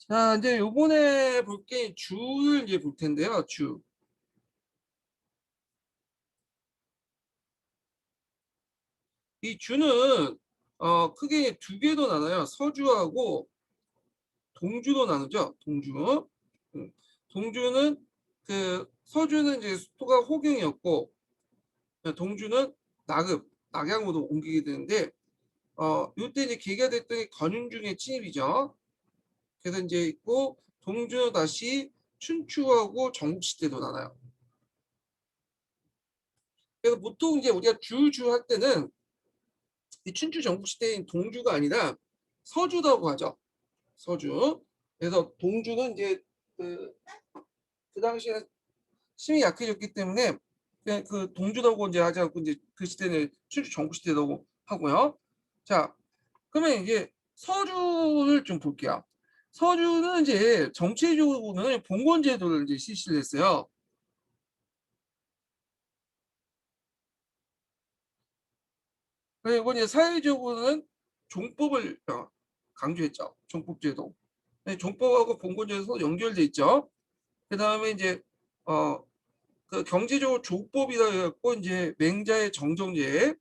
자, 이제 요번에 볼 게 주를 이제 볼 텐데요. 주. 이 주는 크게 두 개로 나눠요. 서주하고 동주로 나누죠. 동주. 음, 동주는 서주는 이제 수도가 호경이었고 동주는 낙양으로 옮기게 되는데 요때 이제 계기가 됐더니 권윤중의 침입이죠. 그래서 이제 있고 동주 다시 춘추하고 전국시대로 나눠요. 그래서 보통 이제 우리가 주주 할 때는 이 춘추 전국 시대인 동주가 아니라 서주라고 하죠. 서주. 그래서 동주는 이제 그, 그 당시에 힘이 약해졌기 때문에 그냥 그 동주라고 이제 하지 않고 이제 그 시대는 춘추 전국 시대라고 하고요. 자, 그러면 이제 서주를 좀 볼게요. 서주는 이제 정치적으로 보면 봉건제도를 이제 실시를 했어요. 그리고 이제 사회적으로는 종법을 강조했죠. 종법제도. 네, 종법하고 봉건제도 연결돼 있죠. 그 다음에 이제 어, 그 경제적으로 조법이라 해갖고 이제 맹자의 정정제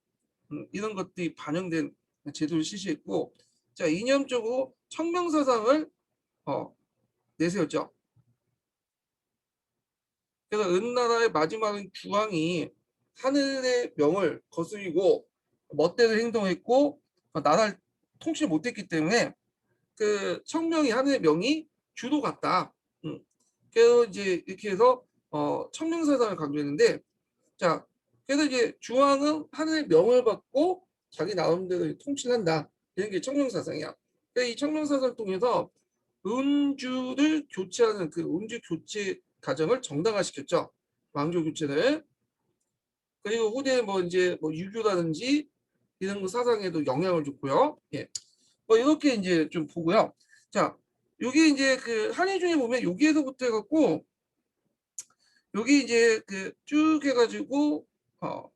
이런 것들이 반영된 제도를 실시했고, 자 이념적으로 청명사상을 어, 내세웠죠. 그래서 은나라의 마지막은 주왕이 하늘의 명을 거스리고 멋대로 행동했고 나라를 통치 못했기 때문에 그 청명이 하늘의 명이 주도 같다. 음. 그래서 이제 이렇게 해서 청명사상을 강조했는데, 자 그래서 이제 주왕은 하늘의 명을 받고 자기 나름대로 통치를 한다. 이런 게 청명사상이야. 그래서 이 청명사상을 통해서 음주를 교체하는 그 음주 교체 과정을 정당화시켰죠. 왕조 교체를. 그리고 후대에 뭐 이제 뭐 유교라든지 이런 거 사상에도 영향을 줬고요. 예. 뭐 이렇게 이제 좀 보고요. 자, 여기 이제 그 한의 중에 보면 여기에서부터 해갖고 여기 이제 그 쭉 해가지고 어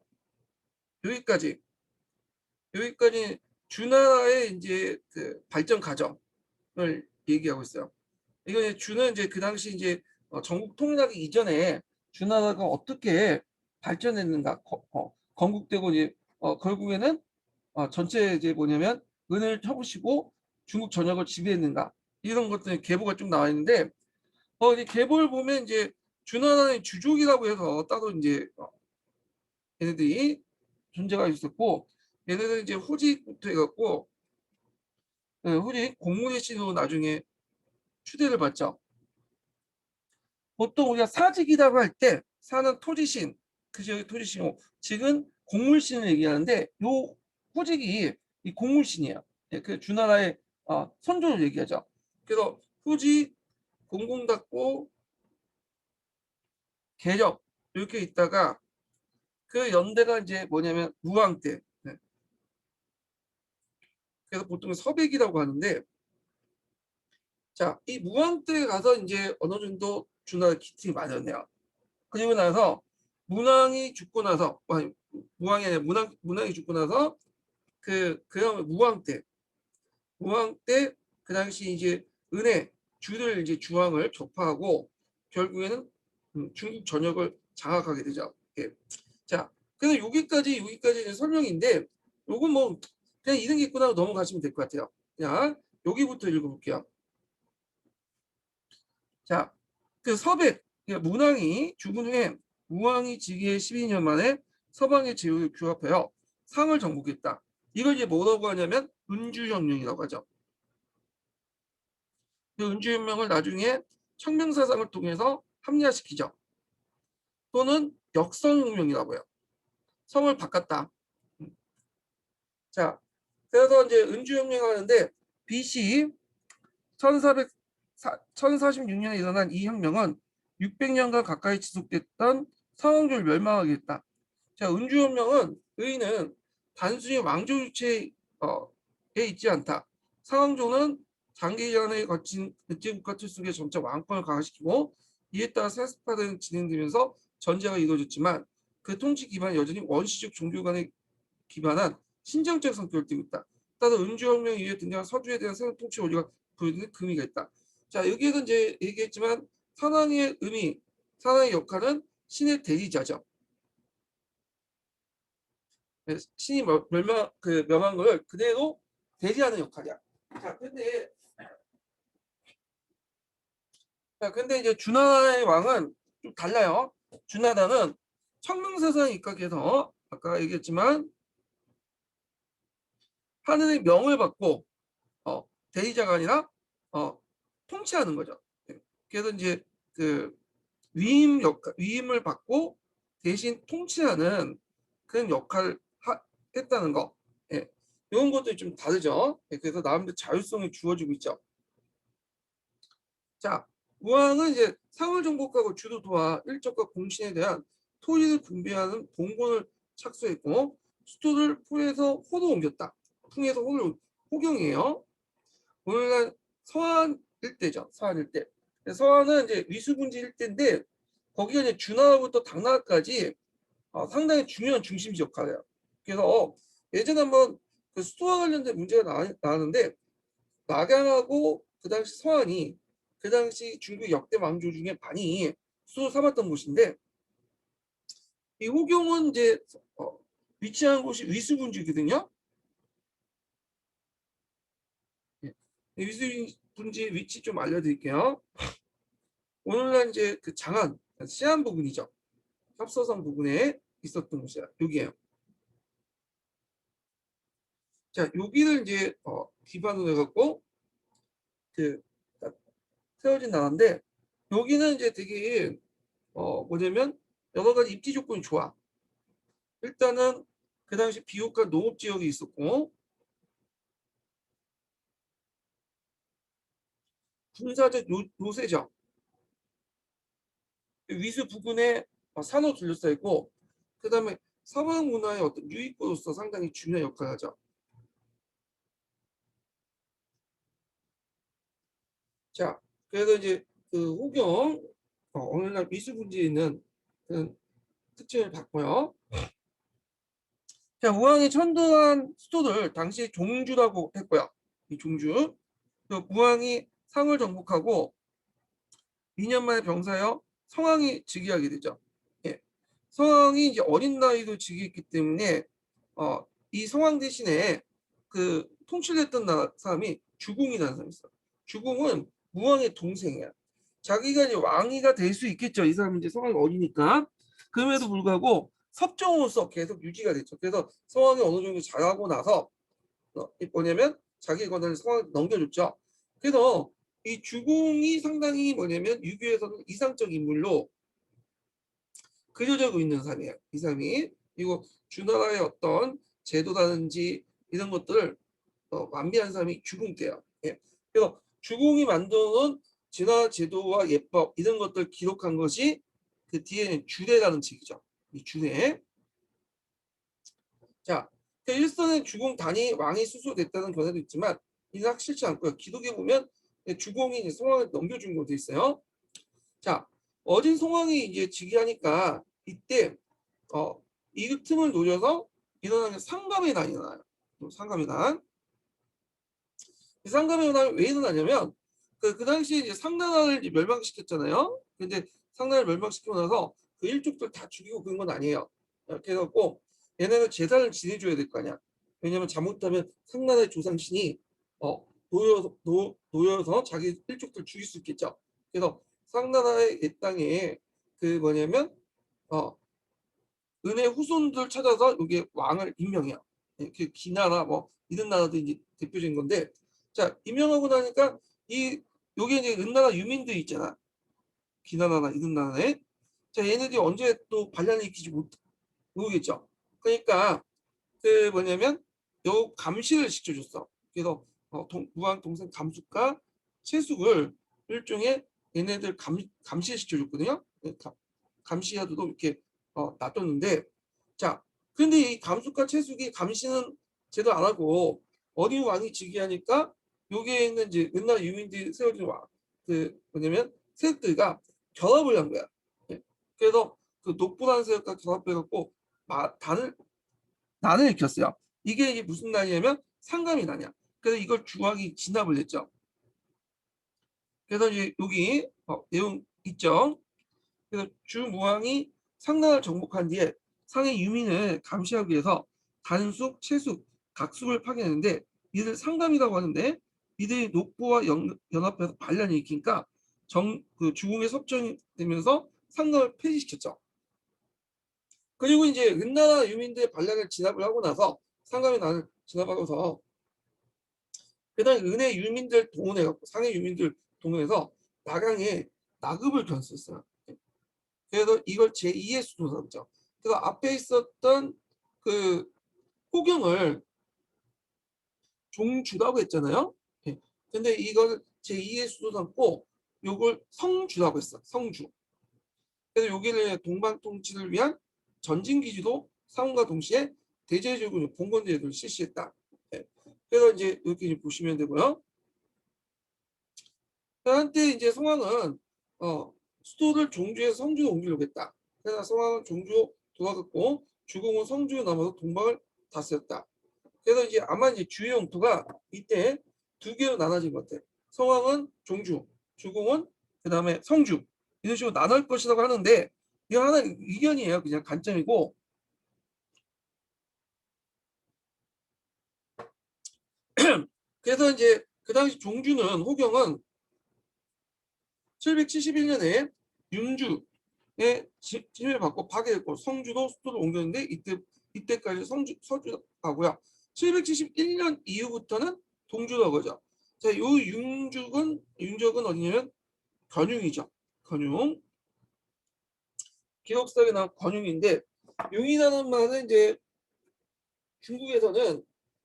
여기까지 여기까지 주나라의 이제 그 발전 과정을 얘기하고 있어요. 이거 주는 이제 그 당시 이제 전국 통일하기 이전에 주나라가 어떻게 발전했는가, 건국되고 이제 결국에는 전체 이제 뭐냐면 은을 쳐부시고 중국 전역을 지배했는가 이런 것들 계보가 좀 나와 있는데 이 계보를 보면 이제 주나라의 주족이라고 해서 따로 이제 얘네들이 존재가 있었고 얘네들은 이제 후직부터 해갖고 후직 공무의 신으로 나중에 추대를 받죠. 보통 우리가 사직이라고 할 때 사는 토지신, 그 지역의 토지신이고 직은 공물신을 얘기하는데 요 후직이 이 공물신이에요. 예, 그 주나라의 선조를 얘기하죠. 그래서 후직, 공공답고, 계적 이렇게 있다가 그 연대가 이제 뭐냐면 무왕 때. 네. 그래서 보통 서백이라고 하는데, 자, 이 무왕 때 가서 이제 어느 정도 주나라 기틀이 맞았네요. 그리고 나서 문왕이 죽고 나서 아니, 무왕이 아니라 문왕이 죽고 나서 그 다음에 무왕 때 그 당시 이제 은혜 주를 이제 주왕을 격파하고 결국에는 중국 전역을 장악하게 되죠. 예. 자, 그래서 여기까지 설명인데 요건 뭐 그냥 이런 게 있구나 하고 넘어가시면 될 것 같아요. 그냥 여기부터 읽어볼게요. 자, 그 서백 문왕이 죽은 후에 무왕이 즉위해 12년 만에 서방의 제후를 규합하여 상을 정복했다. 이걸 이제 뭐라고 하냐면 은주혁명이라고 하죠. 그 은주혁명을 나중에 청명사상을 통해서 합리화시키죠. 또는 역성혁명이라고 해요. 성을 바꿨다. 자, 그래서 이제 은주혁명을 하는데 BC 1046년에 일어난 이 혁명은 600년간 가까이 지속됐던 상황조를 멸망하게 했다. 자, 은주혁명은 의의는 단순히 왕조 유체에 있지 않다. 상황조는 장기간에 거친 백제국가 틀 속에 점차 왕권을 강화시키고 이에 따라 세습화는 진행되면서 전제가 이루어졌지만 그 통치 기반은 여전히 원시적 종교 간에 기반한 신정적 성격을 띠고 있다. 따라 은주혁명 이후에 등장한 서주에 대한 새로운 통치 원리가 보여주는 의미가 있다. 자, 여기에서 이제 얘기했지만 산왕의 의미, 산왕의 역할은 신의 대리자죠. 신이 명한 걸 그대로 대리하는 역할이야. 자, 근데 이제 주나라의 왕은 좀 달라요. 주나라는 청명사상에 입각해서 아까 얘기했지만 하늘의 명을 받고 대리자가 아니라 통치하는 거죠. 네. 그래서 이제 그 위임을 받고 대신 통치하는 그런 역할을 했다는 거. 예. 이런 것들이 좀 다르죠. 예. 그래서 나름대로 자율성이 주어지고 있죠. 자, 우왕은 이제 상을 정복하고 주도도와 일적과 공신에 대한 토지를 분배하는 봉건을 착수했고 수도를 풍에서 호로 옮겼다. 풍에서 호를 호경이에요. 오늘날 서안 일대죠. 서안 일대. 서안은 이제 위수분지 일대인데 거기가 이제 주나라부터 당나라까지 상당히 중요한 중심지 역할을 해요. 그래서 예전에 한번 그 수도와 관련된 문제가 나왔는데 낙양하고 그 당시 서안이 그 당시 중국 역대 왕조 중에 많이 수도 삼았던 곳인데 이 호경은 이제 위치한 곳이 위수분지거든요. 예. 위수분지 위치 좀 알려드릴게요. 오늘날 이제 그 장안, 시안 부분이죠. 합서성 부분에 있었던 곳이야. 여기에요. 자, 여기를 이제 기반으로 해갖고 그 세워진 나라인데 여기는 이제 되게 뭐냐면 여러 가지 입지 조건이 좋아. 일단은 그 당시 비옥과 농업 지역이 있었고 군사적 요새죠. 위수 부근에 산으로 둘러싸여 있고 그다음에 서방 문화의 어떤 유입구로서 상당히 중요한 역할을 하죠. 자, 그래서 이제 그 호경 오늘날 미수분지에 있는 그런 특징을 봤고요. 자, 우왕이 천도한 수도를 당시 종주라고 했고요. 이 종주. 그 우왕이 상을 정복하고 2년 만에 병사여 성왕이 즉위하게 되죠. 예. 성왕이 이제 어린 나이도 즉위했기 때문에 이 성왕 대신에 그 통치를 했던 사람이 주공이라는 사람이 있어. 주공은 무왕의 동생이야. 자기가 이제 왕이가 될 수 있겠죠. 이 사람은 이제 성왕이 어리니까. 그럼에도 불구하고 섭정으로서 계속 유지가 됐죠. 그래서 성왕이 어느 정도 잘하고 나서 뭐냐면 자기 권한을 성왕한테 넘겨줬죠. 그래서 이 주공이 상당히 뭐냐면 유교에서는 이상적 인물로 그려지고 있는 사람이에요. 이 사람이. 그리고 주나라의 어떤 제도라든지 이런 것들을 완비한 사람이 주공때예요. 예. 그래서 주공이 만드는 진화 제도와 예법 이런 것들 기록한 것이 그 뒤에는 주례라는 책이죠. 이 주례. 자, 그 일선의 주공 단위 왕이 수소됐다는 견해도 있지만 이는 확실치 않고요. 기록에 보면 주공이 이제 송왕을 넘겨준 것도 있어요. 자, 어진 송왕이 이제 즉위하니까 이때 이 틈을 노려서 일어나는 상감의 난이 나요. 상감의 난. 이 상감의 난이 왜 일어나냐면 그 당시에 이제 상나라를 이제 멸망시켰잖아요. 근데 상나라를 멸망시키고 나서 그 일족들 다 죽이고 그런 건 아니에요. 이렇게 해갖고 얘네는 제사를 지내줘야 될 거 아니야. 왜냐면 잘못하면 상나라의 조상신이 놓여서 자기 일족들 죽일 수 있겠죠. 그래서 상나라의 옛 땅에 그 뭐냐면 은혜 후손들 찾아서 여기 왕을 임명해요. 그 기나라 뭐 이런 나라도 이제 대표적인 건데 자 임명하고 나니까 이 여기 이제 은나라 유민들 있잖아. 기나라나 이런 나라에 자 얘네들이 언제 또 반란을 일으키지 모르겠죠. 그러니까 그 뭐냐면 요 감시를 시켜줬어. 그래서 무왕 동생 감숙과 채숙을 일종의 얘네들 감시를 시켜줬거든요. 감시하도록 이렇게 놔뒀는데 자 근데 이 감숙과 채숙이 감시는 제대로 안 하고 어린 왕이 즉위하니까 여기에 있는 이제 옛날 유민들이 세워진 왕그 뭐냐면 세력들과 결합을 한 거야. 예. 그래서 그 녹부란 세력과 결합해갖고 난을 일으켰어요. 이게 무슨 난이냐면 상감이 난이야. 그래서 이걸 주왕이 진압을 했죠. 그래서 이제 여기 내용 있죠. 그래서 주무왕이 상나라를 정복한 뒤에 상해 유민을 감시하기 위해서 단숙, 채숙, 각숙을 파견했는데 이들 상감이라고 하는데 이들이 녹부와 연합해서 반란을 일으키니까 그 주공에 섭정이 되면서 상감을 폐지시켰죠. 그리고 이제 은나라 유민들의 반란을 진압을 하고 나서 상감의 난을 진압하고서 그다음에 은혜 유민들 동원해갖고 상해 유민들 동원해서 나강에 나급을 견수했어요. 그래서 이걸 제2의 수도사죠. 그래서 앞에 있었던 그 호경을 종주라고 했잖아요. 예. 근데 이걸 제2의 수도 삼고 요걸 성주라고 했어. 성주. 그래서 여기를 동방 통치를 위한 전진 기지도 사원과 동시에 대제적으로 봉건제도를 실시했다. 예. 그래서 이제 이렇게 보시면 되고요. 한때 이제 성왕은 수도를 종주에서 성주로 옮기려고 했다. 그래서 성왕은 종주로 돌아갔고 주공은 성주로 남아서 동방을 다스렸다. 그래서 이제 아마 이제 주요 영토가 이때 두 개로 나눠진 것 같아. 성왕은 종주, 주공은 그 다음에 성주 이런 식으로 나눌 것이라고 하는데 이거 하나 의견이에요. 그냥 관점이고. 그래서 이제 그 당시 종주는 호경은 771년에 윤주의 침입을 받고 파괴했고 성주도 수도를 옮겼는데 이때까지 서주하고요. 771년 이후부터는 동주라고 하죠. 자, 요 윤적은 어디냐면 건융이죠. 건융. 기록상에 나온 건융인데 융이라는 말은 이제 중국에서는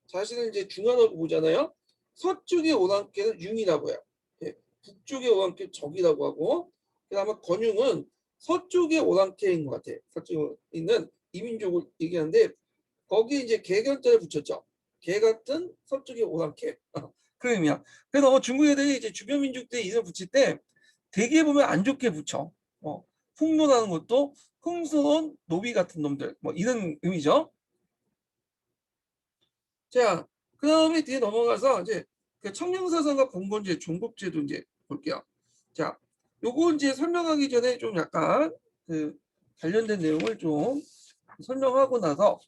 자신을 이제 중화라고 보잖아요. 서쪽의 오랑캐는 융이라고 해요. 예, 북쪽의 오랑캐 적이라고 하고 그다음에 건융은 서쪽의 오랑캐인 것 같아요. 서쪽에 있는 이민족을 얘기하는데 거기에 이제 개견자를 붙였죠. 개 같은 서쪽의 오랑캐. 그 의미야. 그래서 중국 애들이 이제 주변 민족들 이름 붙일 때 되게 보면 안 좋게 붙여. 풍노라는 것도 흥스러운 노비 같은 놈들. 뭐 이런 의미죠. 자, 그 다음에 뒤에 넘어가서 이제 그 청명사상과 봉건제, 종국제도 이제 볼게요. 자, 요거 이제 설명하기 전에 좀 약간 그 관련된 내용을 좀 설명하고 나서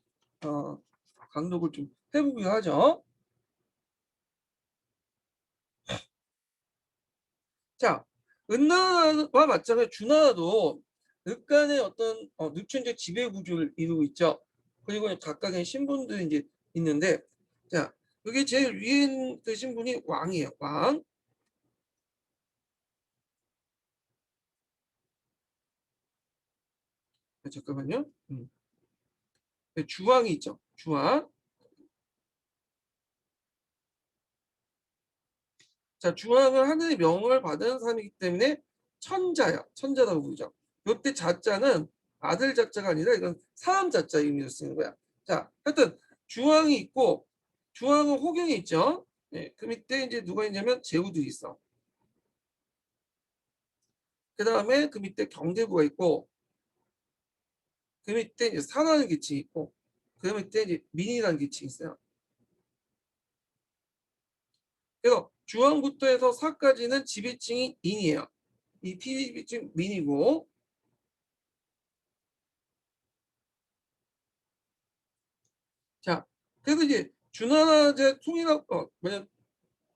강독을 좀 해보기로 하죠. 자, 은나라와 마찬가지로 주나라도 늑간의 어떤 늑천적 지배 구조를 이루고 있죠. 그리고 각각의 신분들이 이제 있는데, 자, 여기 제일 위에 있는 그 신분이 왕이에요. 왕. 잠깐만요. 네, 주왕이 있죠. 주왕. 자, 주왕은 하늘의 명을 받은 사람이기 때문에 천자야. 천자라고 부르죠. 이때 자자는 아들 자자가 아니라 이건 사람 자자 의미로 쓰는 거야. 자, 하여튼 주왕이 있고 주왕은 호경이 있죠. 네, 그 밑에 이제 누가 있냐면 제후들이 있어. 그 다음에 그 밑에 경제부가 있고 그 밑에 이제 사라는 계층이 있고 그 밑에 이제 민이라는 계층이 있어요. 그래서 주왕부터 해서 사까지는 지배층이 인이에요. 이 피지배층 민이고 자, 그래서 이제 주나라제 통일하고 뭐냐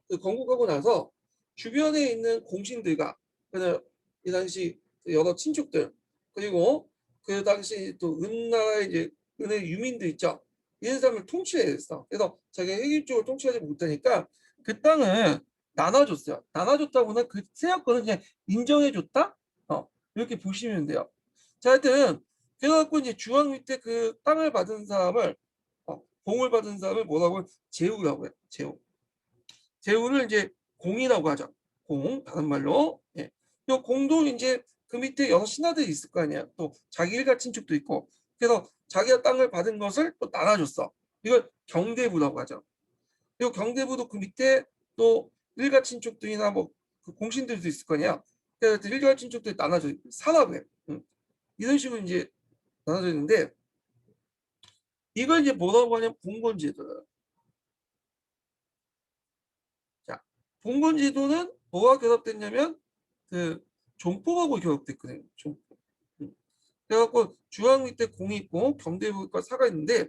그 건국하고 나서 주변에 있는 공신들과 그다음 이 당시 여러 친족들 그리고 그 당시 또 은나라의 이제 은의 유민들 있죠. 이런 사람을 통치해야 됐어. 그래서 자기가 획일적으로 통치하지 못하니까 그 땅을 나눠줬어요. 나눠줬다고는 그 세역권을 그냥 인정해줬다. 이렇게 보시면 돼요. 자, 하여튼 그래갖고 이제 중앙 밑에 그 땅을 받은 사람을 공을 받은 사람을 뭐라고 제후라고 해요. 제후. 제후를 이제 공이라고 하죠. 공, 다른 말로. 예. 이 공도 이제 그 밑에 여러 신하들이 있을 거 아니야. 또 자기 일가 친척도 있고. 그래서 자기가 땅을 받은 것을 또 나눠줬어. 이걸 경대부라고 하죠. 그리고 경대부도 그 밑에 또 일가 친척들이나 뭐그 공신들도 있을 거냐. 그래서 일가 친척들이 나눠줘. 사라고 해. 이런 식으로 이제 나눠져 있는데 이걸 이제 뭐라고 하냐면 봉건제도예요. 자, 봉건제도는 뭐가 결합됐냐면 그 종법하고 결합됐거든요. 종법. 그래갖고 주황 밑에 공이 있고 경대부가 사가 있는데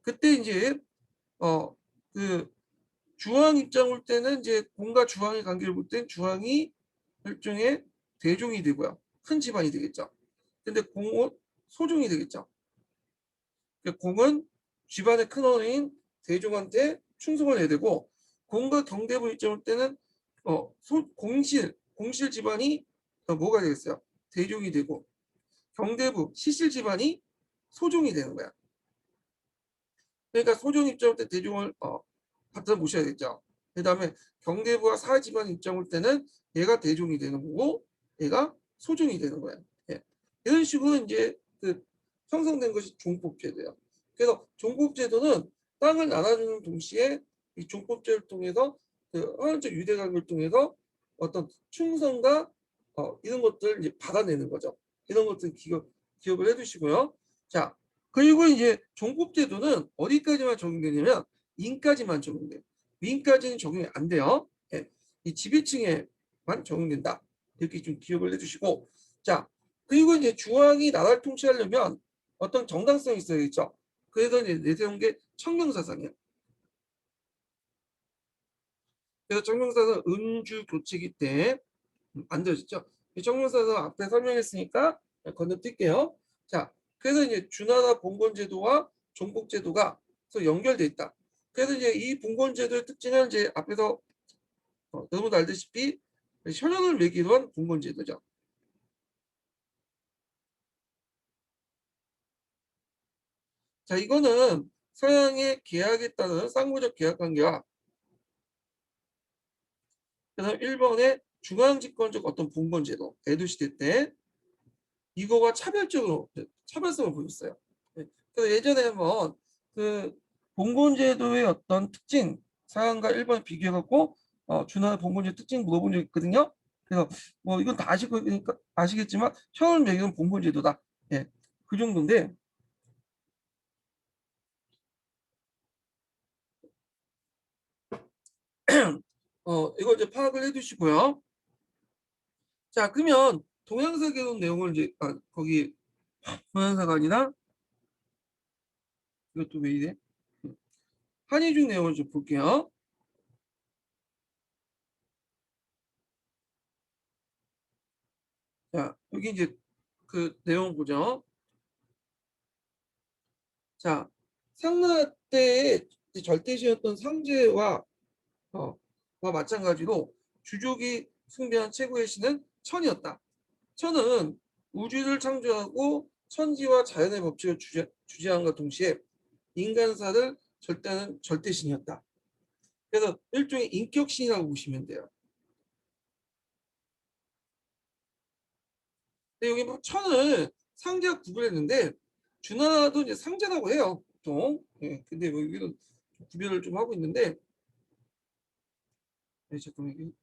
그때 이제 그 주황 입장 볼 때는 이제 공과 주황의 관계를 볼 땐 주황이 일종의 대종이 되고요. 큰 집안이 되겠죠. 근데 공은 소종이 되겠죠. 그러니까 공은 집안의 큰 어른인 대종한테 충성을 해야 되고 공과 경대부 입장 볼 때는 공실 집안이 뭐가 되겠어요? 대종이 되고 경대부 시실 집안이 소종이 되는 거야. 그러니까 소종 입장 볼 때 대종을 갖다 모셔야겠죠. 그다음에 경대부와 사 집안 입장 볼 때는 얘가 대종이 되는 거고 얘가 소종이 되는 거야. 예. 이런 식으로 이제 그 형성된 것이 종법제도예요. 그래서 종법제도는 땅을 나눠주는 동시에 이 종법제를 통해서 그 화원적 유대관계를 통해서 어떤 충성과 이런 것들 이제 받아내는 거죠. 이런 것들 기억을 해두시고요. 자, 그리고 이제 종법제도는 어디까지만 적용되냐면 인까지만 적용돼요. 위인까지는 적용이 안 돼요. 예. 이 지배층에만 적용된다. 이렇게 좀 기억을 해주시고 자 그리고 이제 주왕이 나라를 통치하려면 어떤 정당성이 있어야겠죠. 그래서 이제 내세운 게 청명사상이에요. 그래서 청명사상 은주 교체기 때 만들어졌죠. 이 청명사상 앞에 설명했으니까 건너뛸게요. 자, 그래서 이제 주나라 봉건제도와 종복제도가 연결돼 있다. 그래서 이제 이 봉건제도의 특징은 이제 앞에서 너무도 알다시피 혈연을 매기로 한 봉건제도죠. 자, 이거는 서양의 계약에 따른 쌍무적 계약관계와 그다음 일본의 중앙집권적 어떤 봉건제도 에도 시대 때 이거와 차별적으로 차별성을 보였어요. 네. 그래서 예전에 한번 그 봉건제도의 어떤 특징 서양과 일본 비교해갖고 준하의 봉건제 특징 물어본 적 있거든요. 그래서 뭐 이건 다 아시고 그러니까 아시겠지만 혈을 매기는 봉건제도다. 예, 그 정도인데 이걸 이제 파악을 해두시고요. 자, 그러면 동양사계론 내용을 이제 거기 동양사가 아니라 이것도 왜 이래? 한의중 내용을 좀 볼게요. 자, 여기 이제 그 내용 보죠. 자, 상나 때의 절대시였던 상제와 와 마찬가지로 주족이 숭배한 최고의 신은 천이었다. 천은 우주를 창조하고 천지와 자연의 법칙을 주재함과 동시에 인간사를 절대하는 절대신이었다. 그래서 일종의 인격신이라고 보시면 돼요. 근데 여기 뭐 천을 상제와 구별했는데 주나도 이제 상제라고 해요. 보통. 예, 근데 뭐 여기는 구별을 좀 하고 있는데 네, 잠깐만.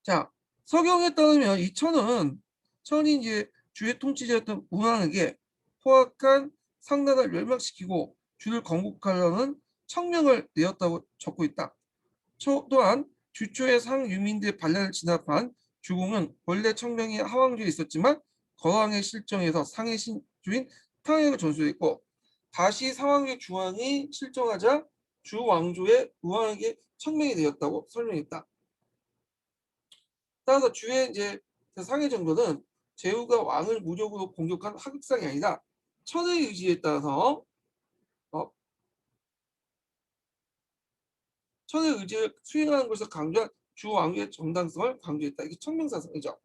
자, 서경에 따르면 이 천은 천이 이제 주의 통치자였던 우왕에게 포악한 상나라를 멸망시키고 주를 건국하려는 청명을 내었다고 적고 있다. 또한 주초의 상유민들의 반란을 진압한 주공은 원래 청명이 하왕주에 있었지만 거왕의 실정에서 상의 신주인 탕액을 전수했고 다시 상왕의 주왕이 실정하자 주왕조의 우왕에게 청명이 되었다고 설명했다. 따라서 주의 이제 그 상해 정도는 제후가 왕을 무력으로 공격한 하극상이 아니라 천의 의지에 따라서 어, 천의 의지를 수행하는 것을 강조한 주 왕의 정당성을 강조했다. 이게 청명사상이죠.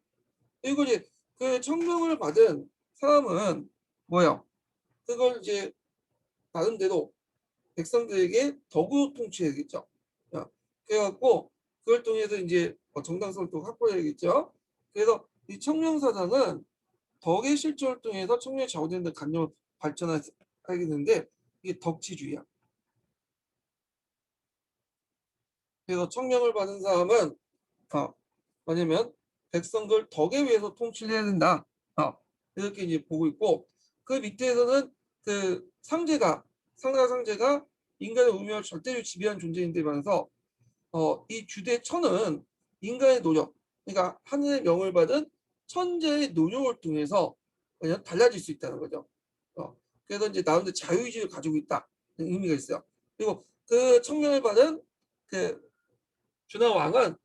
그리고 이제 그 청명을 받은 사람은 뭐예요? 그걸 이제 나름대로 백성들에게 덕으로 통치해야겠죠. 그래갖고 그걸 통해서 이제 정당성을 또 확보해야겠죠. 그래서 이 청명사상은 덕의 실천을 통해서 청년이 좌우되는 관념을 발전하게 되는데 이게 덕지주의야. 그래서 청명을 받은 사람은 뭐냐면 백성들 덕에 의해서 통치를 해야 된다. 이렇게 이제 보고 있고 그 밑에서는 그 상제가 인간의 운명을 절대로 지배한 존재인데 면서 이 주대 천은 인간의 노력, 그러니까 하늘의 명을 받은 천재의 노력을 통해서 그냥 달라질 수 있다는 거죠. 그래서 이제 나름대로 자유의지를 가지고 있다 의미가 있어요. 그리고 그 청명을 받은 그 준하 왕은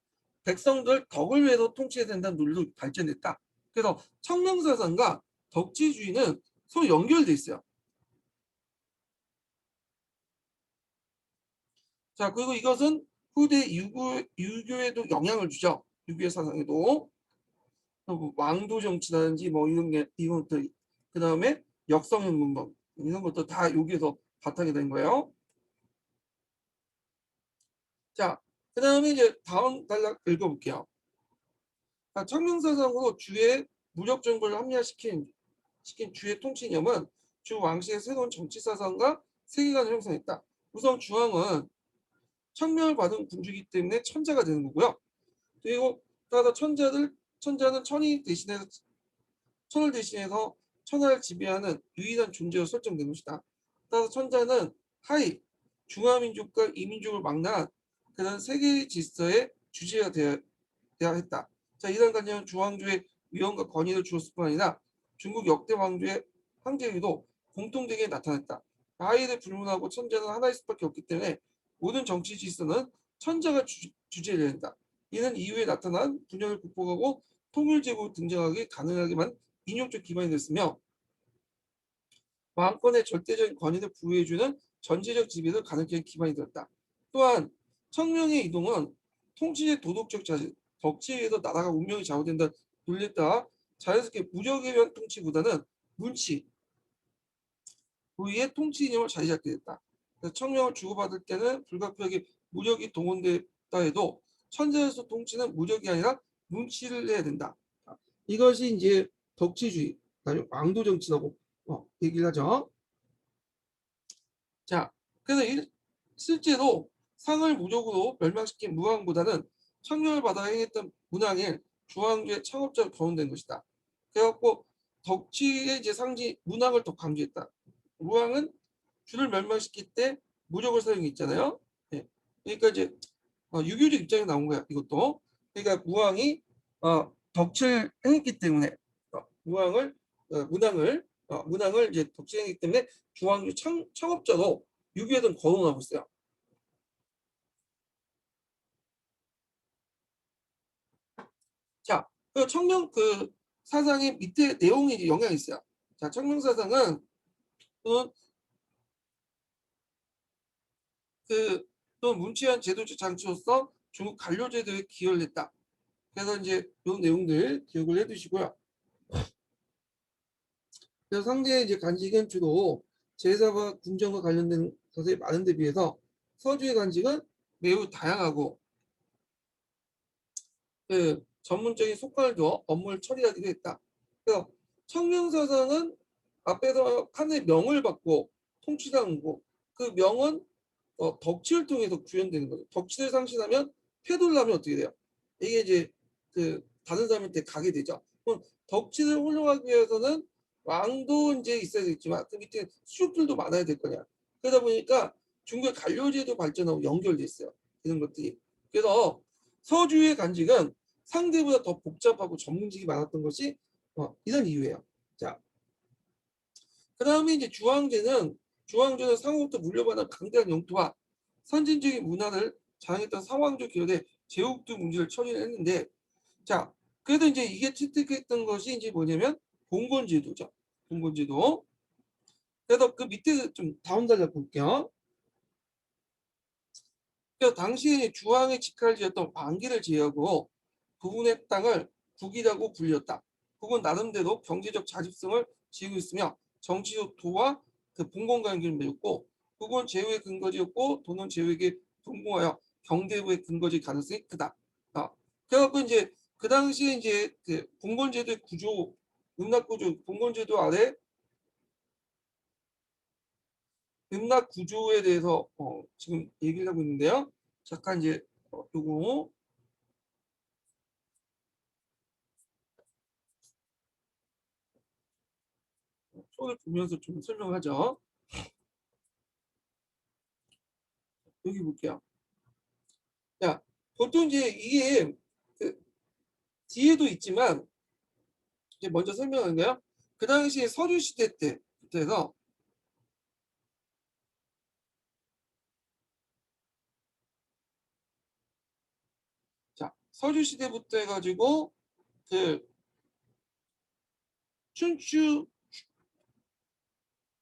백성들 덕을 위해서 통치해야 된다는 논리로 발전했다. 그래서 청명사상과 덕지주의는 서로 연결돼 있어요. 자, 그리고 이것은 후대 유교에도 영향을 주죠. 유교의 사상에도. 뭐 왕도 정치라든지 뭐 이런 것들, 그 다음에 역성형 문법 이런 것도 다 여기에서 바탕이 된 거예요. 자, 그 다음에 이제 다음 단락 읽어볼게요. 청명사상으로 주의 무력 정부를 합리화시킨 주의 통치념은 주 왕실의 새로운 정치 사상과 세계관을 형성했다. 우선 주왕은 청명을 받은 군주이기 때문에 천자가 되는 거고요. 그리고 따라서 천자는 천을 대신해서 천하를 지배하는 유일한 존재로 설정된 것이다. 따라서 천자는 하이 중화민족과 이민족을 망라한 그런 세계 질서의 주체가 되어야 했다. 자, 이런 관념은 주왕조의 위엄과 권위를 주었을 뿐 아니라 중국 역대 왕조의 황제에도 공통되게 나타났다. 하이를 불문하고 천자는 하나일 수밖에 없기 때문에 모든 정치 질서는 천자가 주재를 한다. 이는 이후에 나타난 분열을 극복하고 통일제국이 등장하기 가능하게만 인용적 기반이 됐으며 왕권의 절대적인 권위를 부여해주는 전제적 지배를 가능하게 기반이 되었다. 또한 청명의 이동은 통치의 도덕적 자질, 덕지에 의해서 나라가 운명이 좌우된다 논리에 따라 자연스럽게 무력에 의한 통치보다는 문치, 부의 통치 이념을 자리 잡게 됐다. 그래서 청명을 주고받을 때는 불가피하게 무력이 동원됐다 해도 천재로서 통치는 무력이 아니라 문치를 해야 된다. 이것이 이제 덕치주의, 왕도 정치라고 얘기를 하죠. 자, 그래서 실제로 상을 무적으로 멸망시킨 무왕보다는 청명을 받아 행했던 문왕의 주왕조의 창업자로 거론된 것이다. 그래갖고 덕치의 이제 상징 문왕을 더 강조했다. 무왕은 주를 멸망시킬 때 무적을 사용했잖아요. 네. 그러니까 이제 유교적 입장이 나온 거야. 이것도. 그러니까 무왕이 덕치를 행했기 때문에 무왕을 문왕을 이제 덕질했기 때문에 중앙주 창업자로 유교에는 거론하고 있어요. 자, 그 청명 그 사상의 밑에 내용이 이제 영향이 있어요. 자, 청명 사상은 또 문치한 제도적 장치로서 중국 관료 제도에 기여를 했다. 그래서 이제 이 내용들 기억을 해두시고요. 그래서 상대의 이제 간직은 주로 제사와 궁정과 관련된 것에 많은 데 비해서 서주의 간직은 매우 다양하고 그 전문적인 속관을 두어 업무를 처리하기도 했다. 그래서 청명사상은 앞에서 칸의 명을 받고 통치하는 거고 그 명은 덕치를 통해서 구현되는 거죠. 덕치를 상실하면 패도를 하면 어떻게 돼요? 이게 이제 그 다른 사람한테 가게 되죠. 그럼 덕치를 훌륭하기 위해서는 왕도 이제 있어야 되겠지만 그 밑에 수족들도 많아야 될 거냐. 그러다 보니까 중국의 관료제도 발전하고 연결돼 있어요. 이런 것들이. 그래서 서주의 간직은 상대보다 더 복잡하고 전문직이 많았던 것이 이런 이유예요. 자, 그 다음에 이제 주황제는 상호부터 물려받은 강대한 영토와 선진적인 문화를 자랑했던 상황조 기업의 제국도 문제를 처리를 했는데, 자, 그래도 이제 이게 채택했던 것이 이제 뭐냐면 봉건제도죠. 봉건제도. 그래서 그 밑에 좀 다음 달락 볼게요. 그래서 당시에 주황의 직할지였던 왕기를 제외하고 부분의 땅을 국이라고 불렸다. 국은 나름대로 경제적 자립성을 지니고 있으며 정치적 도와 그 봉건 관계를 맺었고 국은 제후의 근거지였고 도는 제후에게 동봉하여 경대부의 근거지 가능성이 크다. 그래갖고 이제 그 당시에 이제 그 봉건제도의 구조, 음락구조, 봉건제도 아래 음락구조에 대해서 지금 얘기를 하고 있는데요. 잠깐 이제 요거 손을 보면서 좀 설명하죠. 여기 볼게요. 자, 보통 이제 이게 그 뒤에도 있지만 이제 먼저 설명하는데요. 그 당시 서류 시대 때부터 해서 자, 서류 시대부터 해가지고 그 춘추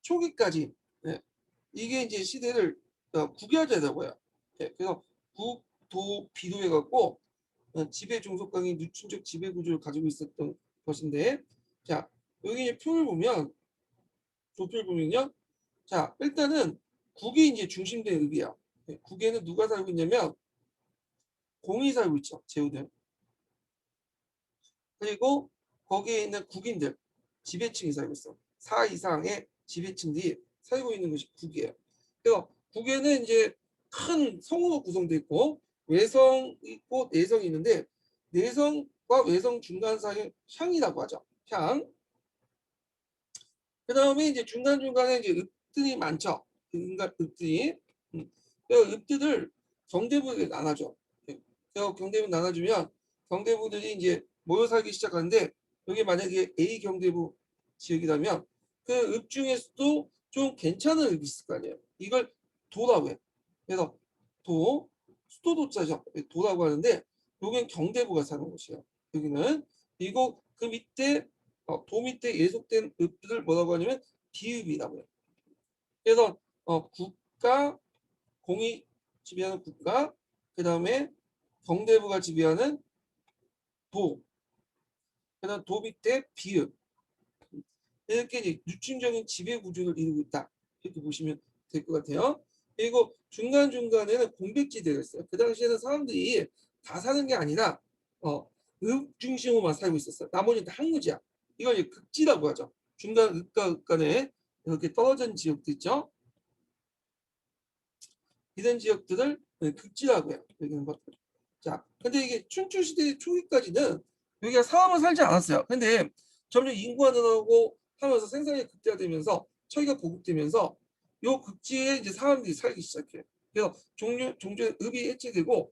초기까지 예, 이게 이제 시대를 구겨자라고요. 예, 그래서 국도 비도 해갖고 지배 종속강이 누춘적 지배 구조를 가지고 있었던 것인데 자 여기 이제 표를 보면 도표를 보면요. 자 일단은 국이 이제 중심된 읍이야. 예, 국에는 누가 살고 있냐면 공이 살고 있죠. 제후들. 그리고 거기에 있는 국인들 지배층이 살고 있어. 4 이상의 지배층들이 살고 있는 것이 국이에요. 그래서 국에는 이제 큰 성으로 구성되어 있고 외성 있고 내성이 있는데 내성과 외성 중간 사이에 향이라고 하죠. 향. 그 다음에 이제 중간중간에 이제 읍들이 많죠. 인간 읍들이. 그래서 읍들을 경대부에 나눠줘. 그래서 경대부 나눠주면 경대부들이 이제 모여 살기 시작하는데 여기 만약에 A 경대부 지역이라면 그 읍 중에서도 좀 괜찮은 읍이 있을 거 아니에요. 이걸 도라고 해요. 그래서 도, 수도도자죠. 도라고 하는데 여기는 경대부가 사는 곳이에요. 여기는 그리고 그 밑에 도 밑에 예속된 읍들을 뭐라고 하냐면 비읍이라고 해요. 그래서 국가 공이 지배하는 국가 그 다음에 경대부가 지배하는 도 그다음 도 밑에 비읍 이렇게 이제 유층적인 지배 구조를 이루고 있다 이렇게 보시면 될 것 같아요. 그리고 중간중간에는 공백지대가 있어요. 그 당시에는 사람들이 다 사는 게 아니라 읍 중심으로만 살고 있었어요. 나머지는 다 항구지야. 이걸 이제 극지라고 하죠. 중간 읍과 읍 간에 이렇게 떨어진 지역도 있죠. 이런 지역들을 극지라고 해요. 여기는 것들. 자, 근데 이게 춘추 시대 초기까지는 여기가 사람은 살지 않았어요. 근데 점점 인구가 늘어나고 하면서 생산이 극대화되면서 처기가 보급되면서 요 극지에 이제 사람들이 살기 시작해요. 그래서 종종 읍이 해체되고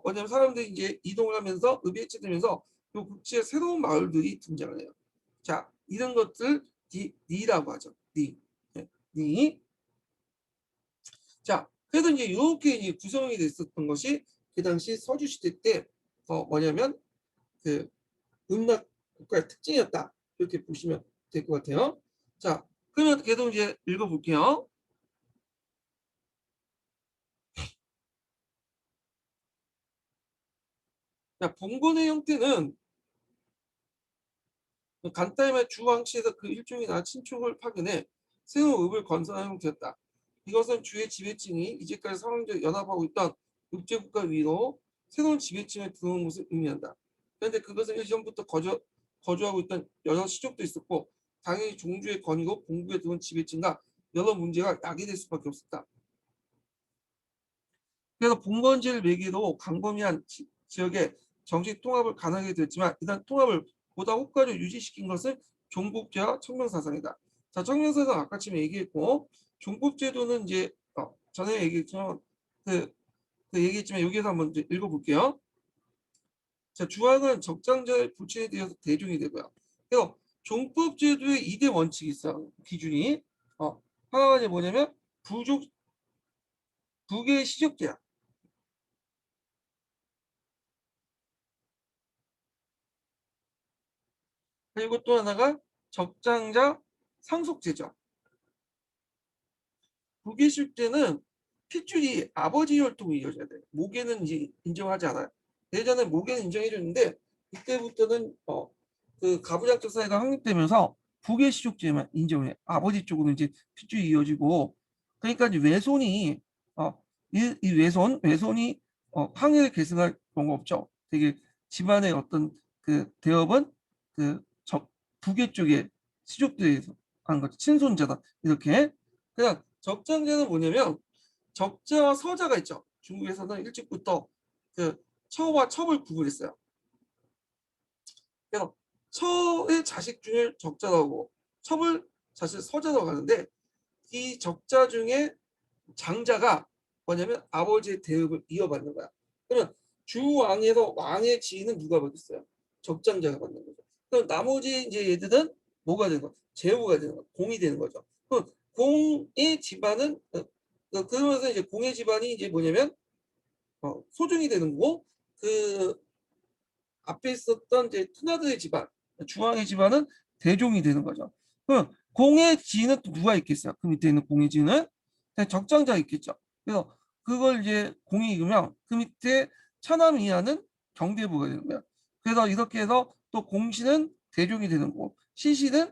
뭐냐면 사람들이 이제 이동을 하면서 읍이 해체되면서 요 극지에 새로운 마을들이 등장을 해요. 자, 이런 것들 니라고 하죠. 니. 네, 니. 자, 그래도 이제 이렇게 이제 구성이 됐었던 것이 그 당시 서주 시대 때 뭐냐면 그 음락 국가의 특징이었다. 이렇게 보시면 될 것 같아요. 자, 그러면 계속 이제 읽어볼게요. 자, 봉건의 형태는 간담회 주왕시에서 그 일종이 나 친족을 파견해 새로운 읍을 건설한 형태였다. 이것은 주의 지배층이 이제까지 상황적 연합하고 있던 읍제국가 위로 새로운 지배층에 들어온 것을 의미한다. 그런데 그것은 일전부터 거주하고 있던 여러 시족도 있었고 당연히 종주의 권위고 본국에 들어온 지배층과 여러 문제가 야기될 수밖에 없었다. 그래서 봉건제를 매개로 광범위한 지역의 정식 통합을 가능하게 됐지만 이런 통합을 보다 효과적으로 유지시킨 것은 종국제와 청명사상이다. 자, 청명사상 아까 지금 얘기했고 종국제도는 이제 전에 얘기했지만 그, 얘기했지만 여기서 한번 이제 읽어볼게요. 자, 주황은 적장자의 부친에 대해서 대종이 되고요. 그래서 종법제도의 2대 원칙이 있어요. 기준이 하나가 뭐냐면 부족 부계 시족제야. 그리고 또 하나가 적장자 상속제죠. 부계실 때는 핏줄이 아버지 혈통이 이어져야 돼요. 모계는 이제 인정하지 않아요. 예전에 모계는 인정해줬는데 이때부터는 그 가부장적 사회가 확립되면서 부계시족제만 인정을 해. 아버지 쪽으로 이제 핏줄이 이어지고 그러니까 이제 외손이 이 외손이 항해를 계승할 경우가 없죠. 되게 집안의 어떤 그 대업은 그 부계 쪽에 시족들에서 하는 거죠. 친손자다 이렇게. 그냥 적장제는 뭐냐면 적자와 서자가 있죠. 중국에서는 일찍부터 그 처와 첩을 구분했어요. 그래서 처의 자식 중에 적자라고 첩을 사실 서자라고 하는데 이 적자 중에 장자가 뭐냐면 아버지의 대업을 이어받는 거야. 그러면 주왕에서 왕의 지위는 누가 받겠어요? 적장자가 받는 거죠. 그럼 나머지 이제 얘들은 뭐가 되는 거? 제후가 되는 거, 공이 되는 거죠. 그럼 공의 집안은 그러면서 이제 공의 집안이 이제 뭐냐면 소중이 되는 거고 그 앞에 있었던 이제 투나드의 집안, 주왕의 집안은 대종이 되는 거죠. 그럼 공의 지위는 또 누가 있겠어요? 그 밑에 있는 공의 지위는 적장자가 있겠죠. 그래서 그걸 이제 공이 익으면 그 밑에 차남 이하는 경대부가 되는 거예요. 그래서 이렇게 해서 또 공시는 대종이 되는 거고 시시는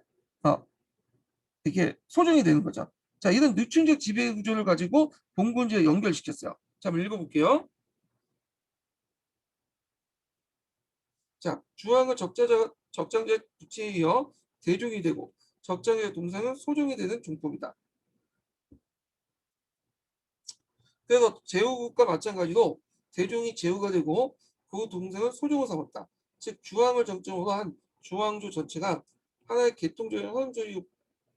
이렇게 소종이 되는 거죠. 자, 이런 느춘적 지배 구조를 가지고 봉건제에 연결시켰어요. 자, 한번 읽어볼게요. 자, 주왕은 적장자 부치에 이어 대종이 되고 적장자의 동생은 소종이 되는 종법이다. 그래서 제후국과 마찬가지로 대종이 제후가 되고 그 동생은 소종을 삼았다. 즉 주왕을 정점으로 한 주왕조 전체가 하나의 계통적인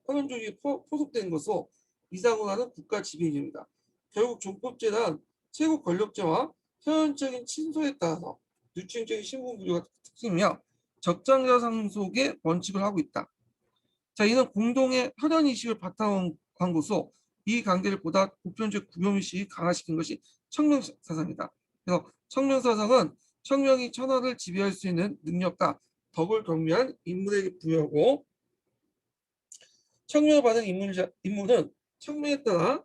헌원주의에 포섭된 것으로 이상을 하는 국가 지배인입니다. 결국 종법제란 최고 권력자와 현현적인 친소에 따라서 누층적인 신분 구조가 특징이며 적장자 상속의 원칙을 하고 있다. 자, 이는 공동의 혈연의식을 바탕으로 한 것으로 이 관계를 보다 보편적 구별의식이 강화시킨 것이 청명사상이다. 그래서 청명사상은 청명이 천하를 지배할 수 있는 능력과 덕을 경비한 인물에게 부여하고 청명을 받은 인물은 청명에 따라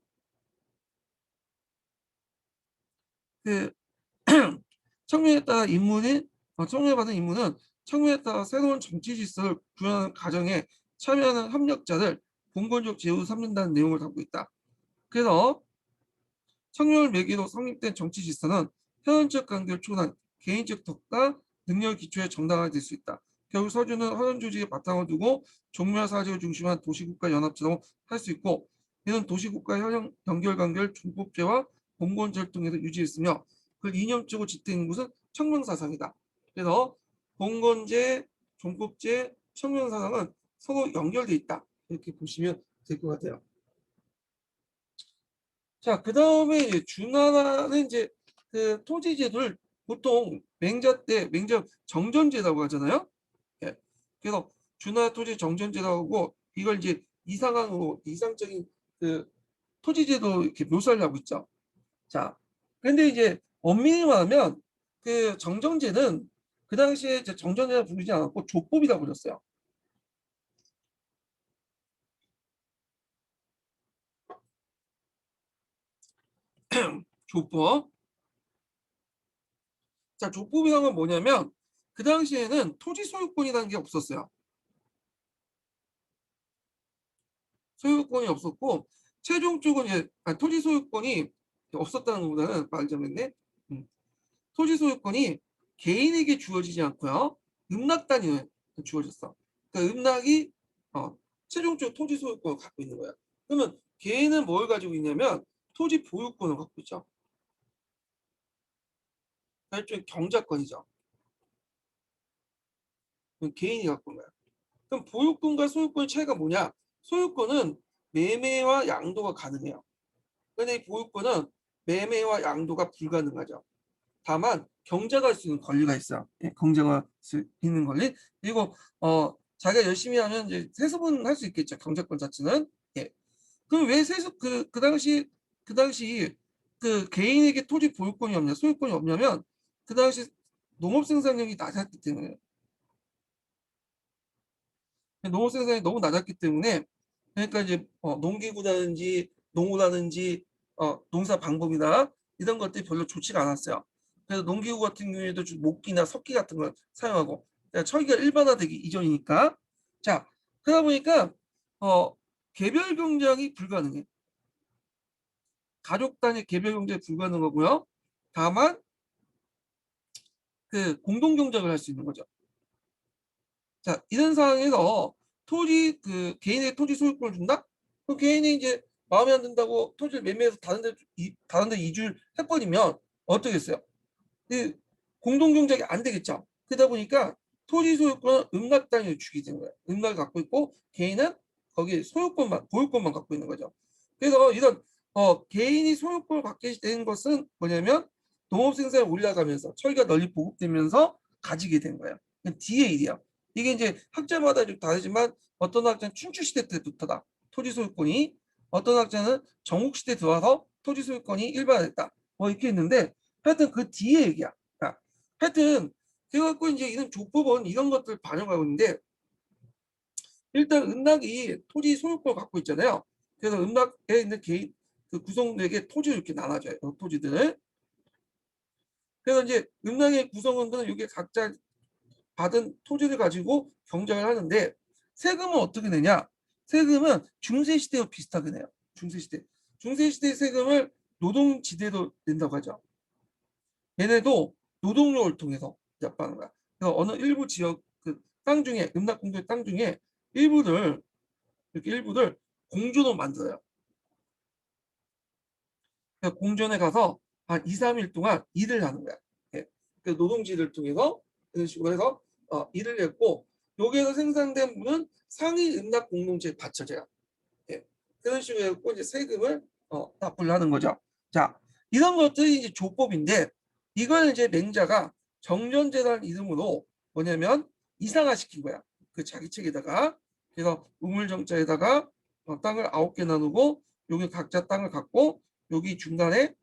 그 청명에 따라 청명을 받은 인물은 청명에 따라 새로운 정치 질서를 구현하는 과정에 참여하는 협력자를 봉건적 제후 삼는다는 내용을 담고 있다. 그래서 청명을 매개로 성립된 정치 질서는 현원적 관계를 초월한 개인적 덕과 능력 기초에 정당화될 수 있다. 결국 서주는 헌원 조직의 바탕을 두고 종묘 사직을 중심한 도시국가 연합체로 할 수 있고 이는 도시국가 연결 관계를 종법제와 봉건제를 통해서 유지했으며 그걸 이념적으로 지탱한 것은 청명사상이다. 그래서 봉건제, 종법제, 청명사상은 서로 연결돼 있다. 이렇게 보시면 될 것 같아요. 자, 그 다음에 준하는 이제 그 토지제도를 보통 맹자 정전제라고 하잖아요. 예. 그래서 준하 토지 정전제라고 하고 이걸 이제 이상적인 그 토지제도 이렇게 묘사를 하고 있죠. 자, 근데 이제 엄밀히 말하면 그 정전제는 그 당시에 이제 정전제라 부르지 않았고 조법이라고 불렀어요. 조법. 자, 조법이라는 건 뭐냐면 그 당시에는 토지 소유권이라는 게 없었어요. 소유권이 없었고 최종적으로 이제 토지 소유권이 없었다는 것보다는 말 잘못했네. 토지 소유권이 개인에게 주어지지 않고요. 음락단위에 주어졌어. 그러니까 음락이 최종적으로 토지 소유권을 갖고 있는 거야. 그러면 개인은 뭘 가지고 있냐면 토지 보유권을 갖고 있죠. 일종의 경작권이죠. 개인이 갖고 있는 거야. 그럼 보유권과 소유권의 차이가 뭐냐? 소유권은 매매와 양도가 가능해요. 근데 이 보유권은 매매와 양도가 불가능하죠. 다만 경작할 수 있는 권리가 있어요. 예, 경작할 수 있는 권리. 그리고 자기가 열심히 하면 이제 세습은 할 수 있겠죠. 경작권 자체는. 예. 그럼 왜 세습 그 당시 그 개인에게 토지 보유권이 없냐, 소유권이 없냐면 그 당시 농업 생산량이 낮았기 때문에 농업 생산이 너무 낮았기 때문에 그러니까 이제 농기구라든지 농우라든지 농사 방법이나 이런 것들이 별로 좋지가 않았어요. 그래서 농기구 같은 경우에도 목기나 석기 같은 걸 사용하고 그러니까 철기가 일반화되기 이전이니까 자 그러다 보니까 어, 개별 경작이 불가능해. 가족 단위 개별 경작이 불가능하고요. 다만 그 공동 경작을 할 수 있는 거죠. 자, 이런 상황에서 개인의 토지 소유권을 준다? 그 개인이 이제 마음에 안 든다고 토지를 매매해서 다른 데 이주를 해버리면 어떻겠어요? 그 공동경작이 안 되겠죠. 그러다 보니까 토지 소유권은 음락단위로 주게 되는 거예요. 음락을 갖고 있고 개인은 거기 보유권만 갖고 있는 거죠. 그래서 이런 개인이 소유권을 갖게 된 것은 뭐냐면 농업 생산이 올라가면서 철기가 널리 보급되면서 가지게 된 거예요. 뒤의 일이야. 이게 이제 학자마다 좀 다르지만 어떤 학자는 춘추 시대 때부터다. 토지 소유권이 어떤 학자는 전국 시대 들어와서 토지 소유권이 일반화됐다. 뭐 이렇게 있는데 하여튼 그 뒤의 얘기야. 하여튼 그래갖고 이제 이런 조법은 이런 것들 반영하고 있는데 일단 은락이 토지 소유권을 갖고 있잖아요. 그래서 은락에 있는 개인 그 구성들에게 토지를 이렇게 나눠줘요. 토지들을. 그래서 이제 은락의 구성원들은 이게 각자 받은 토지를 가지고 경작을 하는데 세금은 어떻게 내냐? 세금은 중세시대와 비슷하게 내요. 중세시대. 중세시대 세금을 노동지대로 낸다고 하죠. 얘네도 노동력을 통해서 납부하는 거야. 그래서 어느 일부 지역 그 땅 중에 음락공도의 땅 중에 일부를 이렇게 일부를 공존으로 만들어요. 그러니까 공존에 가서 한 2, 3일 동안 일을 하는 거야. 예. 그 노동지를 통해서 이런 식으로 해서 일을 했고 여기에서 생산된 물은 상위 음락 공동체에 바쳐져요. 예. 그런 식으로 해서 이제 세금을 납부를 하는 거죠. 자, 이런 것들이 이제 조법인데 이걸 이제 맹자가 정전제라는 이름으로 뭐냐면 이상화시킨 거야. 그 자기 책에다가 그래서 우물정자에다가 땅을 9개 나누고 여기 각자 땅을 갖고 여기 중간에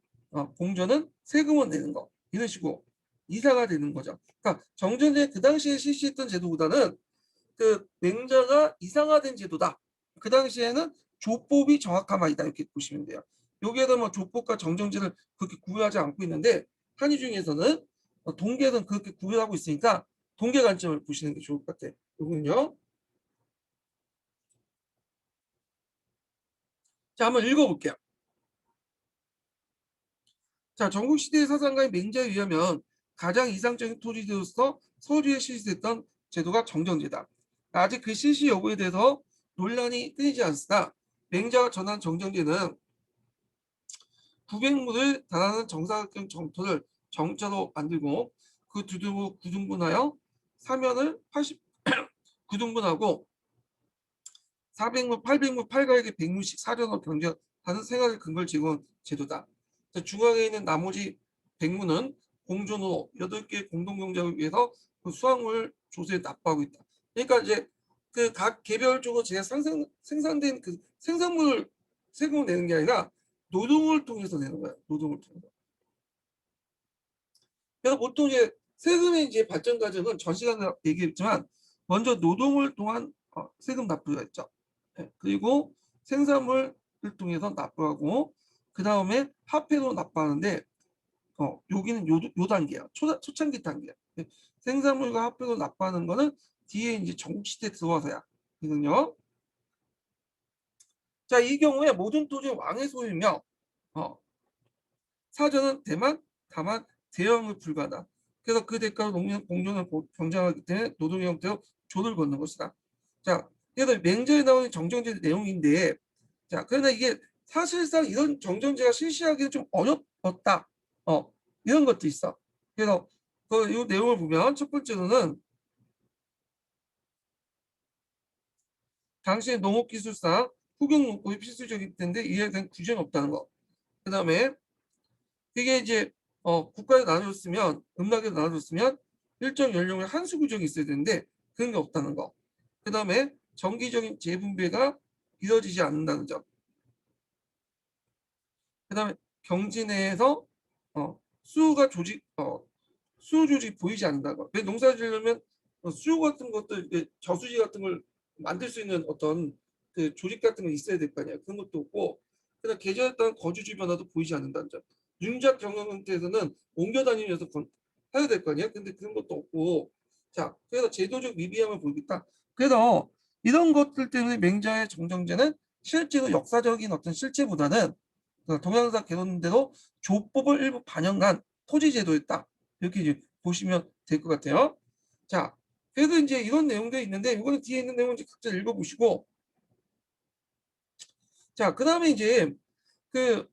공전은 세금을 내는 거 이런 식으로 이사가 되는 거죠. 그러니까 정전제 그 당시에 실시했던 제도보다는 그 맹자가 이상화된 제도다. 그 당시에는 조법이 정확함이다 이렇게 보시면 돼요. 여기에다 뭐 조법과 정정제를 그렇게 구별하지 않고 있는데 한의 중에서는 동계는 그렇게 구별하고 있으니까 동계 관점을 보시는 게 좋을 것 같아요. 이거는요. 자, 한번 읽어볼게요. 자, 전국시대의 사상가인 맹자에 의하면 가장 이상적인 토지제도로서 서주에 실시됐던 제도가 정정제다. 아직 그 실시 여부에 대해서 논란이 끊이지 않으나 맹자가 전한 정정제는 900무를 달하는 정사각형 정토를 정자로 만들고 그 두두부 구등분하여 사면을 89등분하고 400무, 800무, 8가에게 100무씩 사려놓 경제하는 생활의 근거를 제공한 제도다. 중앙에 있는 나머지 100무는 공존으로 8개 공동경작을 위해서 그 수확물 조세에 납부하고 있다. 그러니까 이제 그 각 개별적으로 제가 생산된 그 생산물 세금을 내는 게 아니라 노동을 통해서 내는 거야. 노동을 통해서. 그래서 보통 이제 세금의 이제 발전 과정은 전 시간에 얘기했지만 먼저 노동을 통한 세금 납부가 있죠. 네. 그리고 생산물을 통해서 납부하고 그 다음에 화폐로 납부하는데 여기는 요 단계야. 초창기 단계야. 네. 생산물과 화폐로 납부하는 거는 뒤에 이제 전국시대 들어와서야. 이거는요. 자, 이 경우에 모든 토지 왕의 소유며 사전은 대만, 다만 대형을 불가하다. 그래서 그 대가로 농민 공존을 경쟁하기 때문에 노동의 형태로 조를 걷는 것이다. 자, 그래서 맹자에 나오는 정정제 내용인데, 자, 그러나 이게 사실상 이런 정정제가 실시하기는 좀 어렵다. 이런 것도 있어. 그래서 이 내용을 보면 첫 번째로는 당시의 농업기술상 후경농법이 필수적일 텐데 이에 대한 규정이 없다는 거. 그 다음에 이게 이제 국가에 나눠줬으면 음락에 나눠줬으면 일정 연령의 한수 규정이 있어야 되는데 그런 게 없다는 거. 그 다음에 정기적인 재분배가 이루어지지 않는다는 점. 그 다음에 경지 내에서 수가 조직 수요 조직이 보이지 않는다는 거. 왜 농사 지으려면 수요 같은 것들 저수지 같은 걸 만들 수 있는 어떤 그 조직 같은 거 있어야 될 거 아니야. 그런 것도 없고 그다음 계절에 따른 거주지 변화도 보이지 않는다는 점. 윤작 경영 형태에서는 옮겨 다니면서 해야 될 거 아니야. 근데 그런 것도 없고 자 그래서 제도적 미비함을 보이겠다. 그래서 이런 것들 때문에 맹자의 정정제는 실제로 역사적인 어떤 실체보다는 동양사 개론대로 조법을 일부 반영한 토지제도였다. 이렇게 이제 보시면 될 것 같아요. 자, 그래도 이제 이런 내용들이 있는데 이거는 뒤에 있는 내용 각자 읽어보시고 자, 그 다음에 이제 그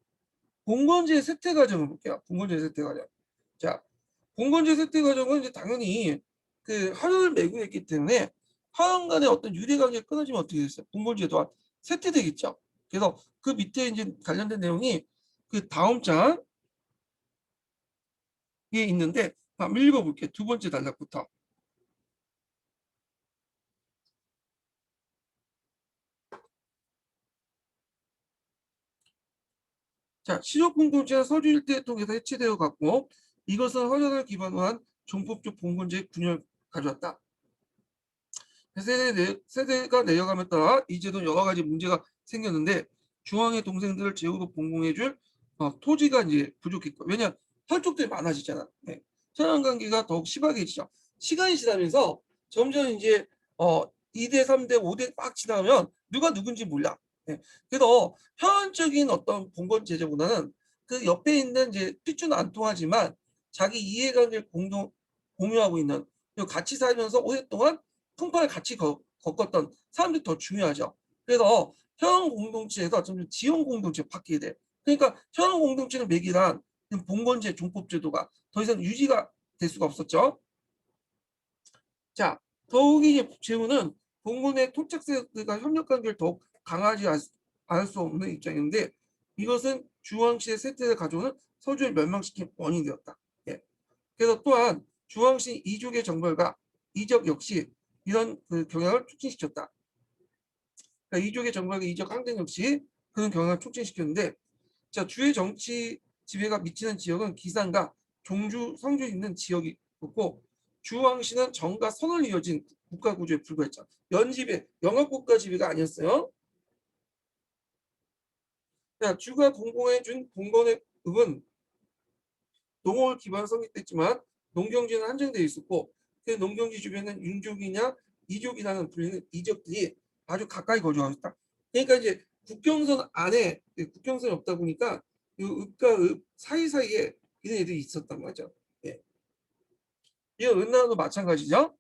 봉건제 세태 과정을 볼게요. 봉건제 세태 과정. 자, 봉건제 세태 과정은 이제 당연히 그 하연을 매고 있기 때문에 하연 간의 어떤 유대 관계가 끊어지면 어떻게 됐어요? 봉건제도가 세태되겠죠. 그래서 그 밑에 이제 관련된 내용이 그 다음 장 있는데 한번 읽어볼게요. 두 번째 단락부터. 자, 시족공동체는 서주 일대를 통해서 해체되어 갔고 이것은 허전을 기반으로 한 종법적 봉건제의 균형을 가져왔다. 세대가 내려감에 따라 이 제도는 여러 가지 문제가 생겼는데 중앙의 동생들을 제후로 봉공해줄 토지가 이제 부족했고 왜냐 혈족들이 많아지잖아. 네. 천연 관계가 더욱 심하게지죠. 시간이 지나면서 점점 이제 2대, 3대, 5대 막 지나면 누가 누군지 몰라. 네. 그래서 현실적인 어떤 봉건 제도보다는 그 옆에 있는 이제 핏줄은 안 통하지만 자기 이해관계를 공유하고 있는 그리고 같이 살면서 오랫동안 풍파를 같이 겪었던 사람들이 더 중요하죠. 그래서 현 공동체에서 점점 지원 공동체가 바뀌게 돼. 그러니까 현 공동체는 매기란 봉건제 종법제도가 더 이상 유지가 될 수가 없었죠. 자, 더욱이 이제 제후는 봉건의 토착세력들과 협력 관계를 더욱 강하지 않을 수 없는 입장인데 이것은 주왕시의 세태를 가져오는 서주를 멸망시킨 원인이 되었다. 예. 그래서 또한 주왕시 이족의 정벌과 이적 역시 이런 그 경향을 촉진시켰다. 그러니까 이족의 정벌과 이적 항쟁 역시 그런 경향을 촉진시켰는데 자 주의 정치 지배가 미치는 지역은 기산과 종주, 성주 있는 지역이 없고 주왕시는 정과 선을 이어진 국가 구조에 불과했죠. 연지배, 영합국가 지배가 아니었어요. 자, 주가 공공해준 공건의 읍은 농업을 기반으로 성립됐지만 농경지는 한정되어 있었고 그 농경지 주변에는 윤족이냐 이족이라는 불리는 이족들이 아주 가까이 거주하고 있다. 그러니까 이제 국경선 안에 국경선이 없다 보니까 이 읍과 읍 사이사이에 이런 애들이 있었단 말이죠. 예. 이 은나라도 마찬가지죠.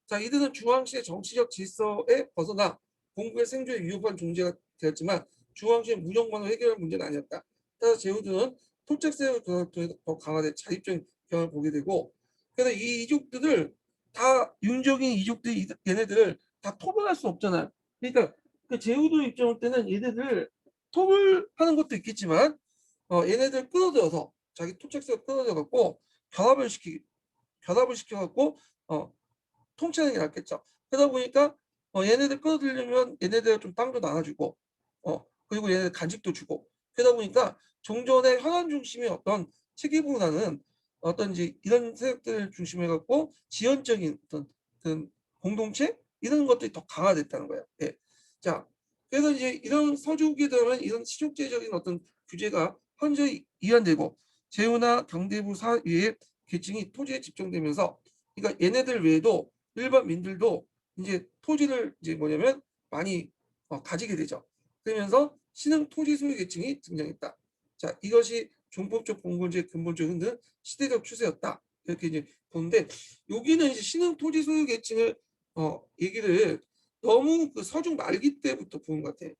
자, 이들은 중앙시의 정치적 질서에 벗어나 공국의 생존에 위협한 존재가 되었지만 중앙시의 무역만으로 해결할 문제는 아니었다. 따라서 제후들은 토착세력을 더 강화된 자립적인 경험을 보게 되고 그래서 이 이족들을 다 윤적인 이족들이 얘네들을 다 토벌할 수 없잖아요. 그러니까 그 제후도 입장일 때는 얘네들 토벌하는 것도 있겠지만 얘네들 끌어들여서 자기 토착세력 끌어들여 갖고 결합을 시켜갖고 통치하는 게 낫겠죠. 그러다 보니까 얘네들 끌어들이려면 얘네들 좀 땅도 나눠주고 그리고 얘네들 간직도 주고 그러다 보니까 종전의 현안 중심의 어떤 체계보다는 어떤 이제 이런 세력들을 중심으로 해갖고 지연적인 어떤 그 공동체 이런 것들이 더 강화됐다는 거예요. 예. 자, 그래서 이제 이런 서주기에 되면 이런 시족제적인 어떤 규제가 현저히 이완되고 재우나 경대부 사이의 계층이 토지에 집중되면서 그러니까 얘네들 외에도 일반 민들도 이제 토지를 이제 뭐냐면 많이 가지게 되죠. 그러면서 신흥 토지 소유 계층이 등장했다. 자, 이것이 종법적 봉건제의 근본적 흔든 시대적 추세였다. 이렇게 이제 보는데 여기는 이제 신흥 토지 소유 계층을 얘기를 너무 그 서중 말기 때부터 보는 것 같아.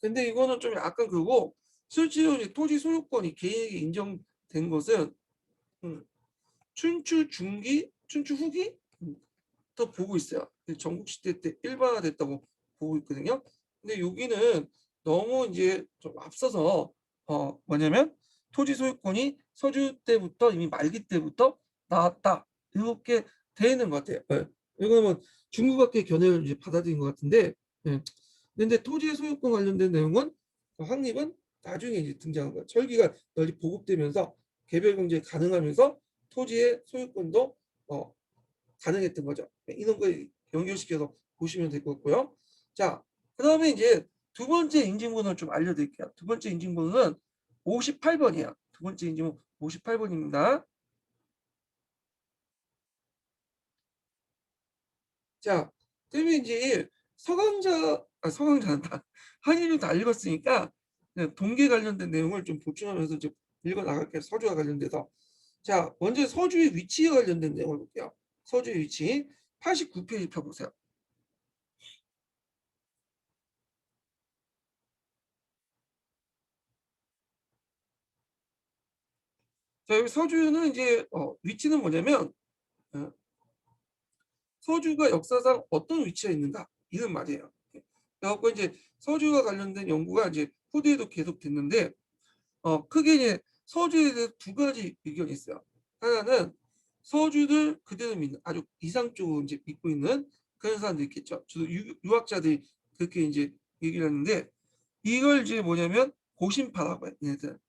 근데 이거는 좀 약간 그거 실제로 이제 토지 소유권이 개인에게 인정된 것은 춘추 중기, 춘추 후기 또 보고 있어요. 전국 시대 때 일반화됐다고 보고 있거든요. 근데 여기는 너무 이제 좀 앞서서 뭐냐면 토지 소유권이 서주 때부터 이미 말기 때부터 나왔다 이렇게 돼 있는 것 같아요. 네. 이거는 중국학계 견해를 이제 받아들인 것 같은데, 네. 근데 토지 소유권 관련된 내용은 확립은 나중에 이제 등장한 거예요. 철기가 널리 보급되면서 개별 경제 가능하면서 토지의 소유권도 가능했던 거죠. 이런 거 연결시켜서 보시면 될 것 같고요. 자, 그 다음에 이제 두 번째 인증번호를 좀 알려드릴게요. 두 번째 인증번호는 58번이에요. 두 번째 인증번호 58번입니다. 자, 그러면 이제 서강자는다. 한일을 다 읽었으니까 동계 관련된 내용을 좀 보충하면서 좀 읽어 나갈게요. 서주와 관련돼서. 자, 먼저 서주의 위치에 관련된 내용을 볼게요. 서주의 위치 89페이지 펴보세요. 자, 여기 서주는 이제 위치는 뭐냐면 어, 서주가 역사상 어떤 위치에 있는가 이런 말이에요. 그래갖고 이제 서주와 관련된 연구가 이제 후대에도 계속 됐는데 크게 이제 서주에 대해서 두 가지 의견이 있어요. 하나는 서주를 그대로 믿는 아주 이상적으로 이제 믿고 있는 그런 사람도 있겠죠. 주로 유학자들이 그렇게 이제 얘기를 하는데 이걸 이제 뭐냐면 고심파라고 해요. 얘네들.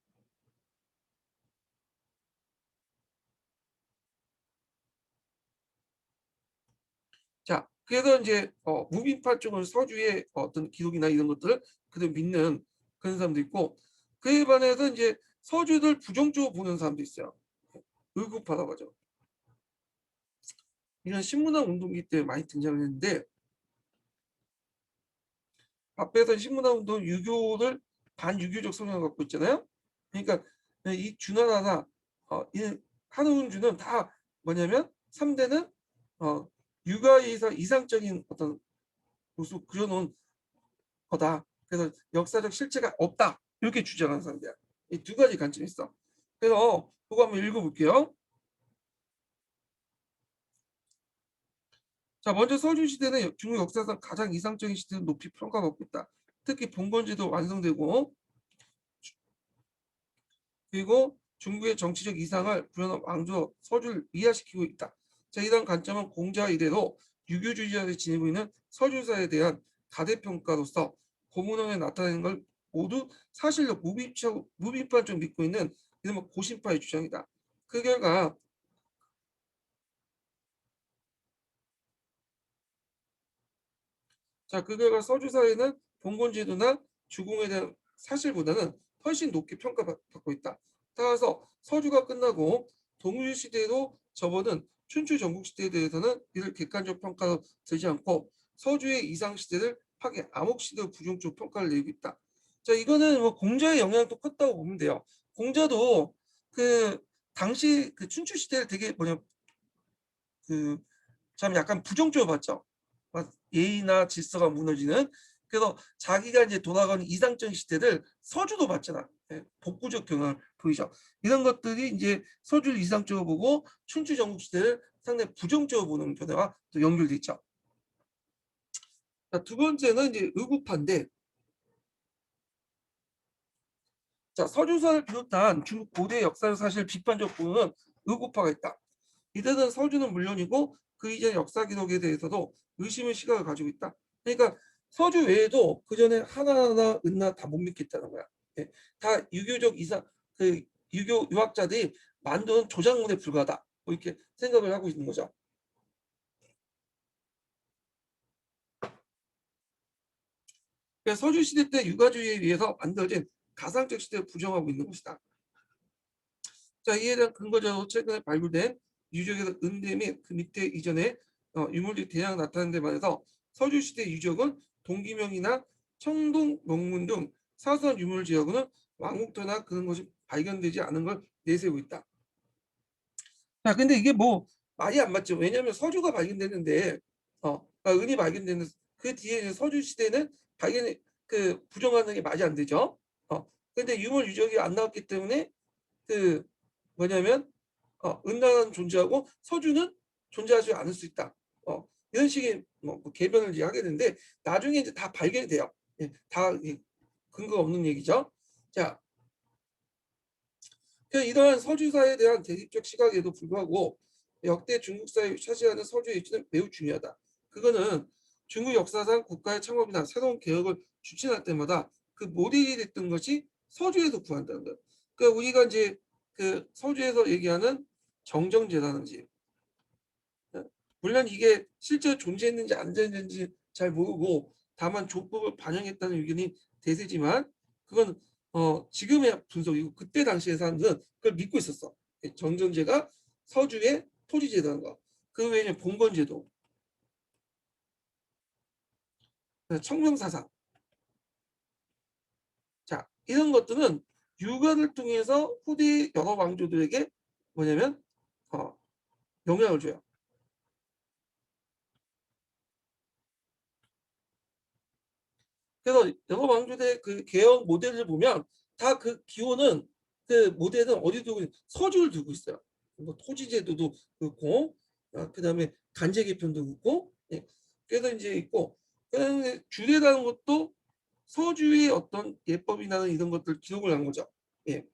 자, 그래서 이제 무빈파 쪽은 서주의 어떤 기록이나 이런 것들을 그대로 믿는 그런 사람도 있고 그에 반해서 이제 서주를 부정적으로 보는 사람도 있어요. 의구파라고 하죠. 이런 신문학 운동기 때문에 많이 등장을 했는데 앞에서 신문학 운동 유교를 반유교적 성향을 갖고 있잖아요. 그러니까 이 주나라나 이 한우운주는 다 뭐냐면 3대는 육아에서 이상적인 어떤 모습 그려놓은 거다. 그래서 역사적 실체가 없다. 이렇게 주장하는 사람들이야. 이 두 가지 관점이 있어. 그래서 그거 한번 읽어볼게요. 자, 먼저 서주 시대는 중국 역사상 가장 이상적인 시대로 높이 평가받고 있다. 특히 봉건제도 완성되고 그리고 중국의 정치적 이상을 구현한 왕조 서주를 이해시키고 있다. 자, 이런 관점은 공자 이래로 유교주의자들이 지니고 있는 서주사에 대한 가대평가로서 고문원에 나타내는 걸 모두 사실로 무비판적 믿고 있는 이른바 고심파의 주장이다. 그 결과 그 결과 서주사회는 봉건제도나 주공에 대한 사실보다는 훨씬 높게 평가받고 있다. 따라서 서주가 끝나고 동일 시대로 접어든 춘추 전국시대에 대해서는 이를 객관적 평가로 들지 않고 서주의 이상 시대를 하게 암흑 시대로 부정적 평가를 내리고 있다. 자, 이거는 뭐 공자의 영향도 컸다고 보면 돼요. 공자도 그 당시 그 춘추 시대를 되게 뭐냐 그 참 약간 부정적으로 봤죠. 예의나 질서가 무너지는. 그래서 자기가 이제 돌아가는 이상적인 시대를 서주도 봤잖아. 예, 복구적 경향을 보이죠. 이런 것들이 이제 서주를 이상적으로 보고 춘추 전국 시대를 상당히 부정적으로 보는 견해와 또 연결돼 있죠. 자, 두 번째는 이제 의구파인데, 자, 서주사를 비롯한 중국 고대 역사를 사실 비판적 보는 의구파가 있다. 이들은 서주는 물론이고 그 이전 역사 기록에 대해서도 의심의 시각을 가지고 있다. 그러니까 서주 외에도 그 전에 하나하나 은나 다 못 믿겠다는 거야. 예, 다 유교적 이상 그 유교 유학자들이 만든 조작물에 불과하다. 뭐 이렇게 생각을 하고 있는 거죠. 그래서 서주 시대 때 유가주의에 의해서 만들어진 가상적 시대를 부정하고 있는 것이다. 자, 이에 대한 근거적으로 최근에 발굴된 유적에서 은대 및 그 밑에 이전에 유물들이 대량 나타난 데 반해서 서주시대 유적은 동기명이나 청동 명문 등 사소한 유물 지역은 왕국토나 그런 것이 발견되지 않은 걸 내세우고 있다. 자, 근데 이게 뭐 말이 안 맞죠. 왜냐하면 서주가 발견됐는데 은이 발견됐는 그 뒤에 서주 시대는 발견 그 부정하는 게 말이 안 되죠. 근데 유물 유적이 안 나왔기 때문에 그 뭐냐면 은나라는 존재하고 서주는 존재하지 않을 수 있다. 이런 식의 뭐 개변을 이제 하게 되는데 나중에 이제 다 발견이 돼요. 예, 다 근거 없는 얘기죠. 자, 이러한 서주사에 대한 대립적 시각에도 불구하고 역대 중국 사회에 차지하는 서주의 위치는 매우 중요하다. 그거는 중국 역사상 국가의 창업이나 새로운 개혁을 추진할 때마다 그 모델이 됐던 것이 서주에서 구한다는 거예요. 그러니까 우리가 이제 그 서주에서 얘기하는 정정제라든지 물론 이게 실제로 존재했는지 안 존재했는지 잘 모르고 다만 족보를 반영했다는 의견이 대세지만 그건 지금의 분석이고 그때 당시의 사람들은 그걸 믿고 있었어. 정전제가 서주의 토지제라는 거. 그 외에는 봉건제도, 청명사상. 자, 이런 것들은 유가를 통해서 후대 여러 왕조들에게 뭐냐면 어, 영향을 줘요. 그래서 여러 왕조의 그 개혁 모델을 보면 다 그 기호는 그 모델은 어디 두고 서주를 두고 있어요. 뭐 토지제도도 그렇고 그다음에 간제 개편도 그렇고 예. 그래서 이제 있고 그다음에 주례라는 것도 서주의 어떤 예법이나 이런 것들 기록을 한 거죠. 예.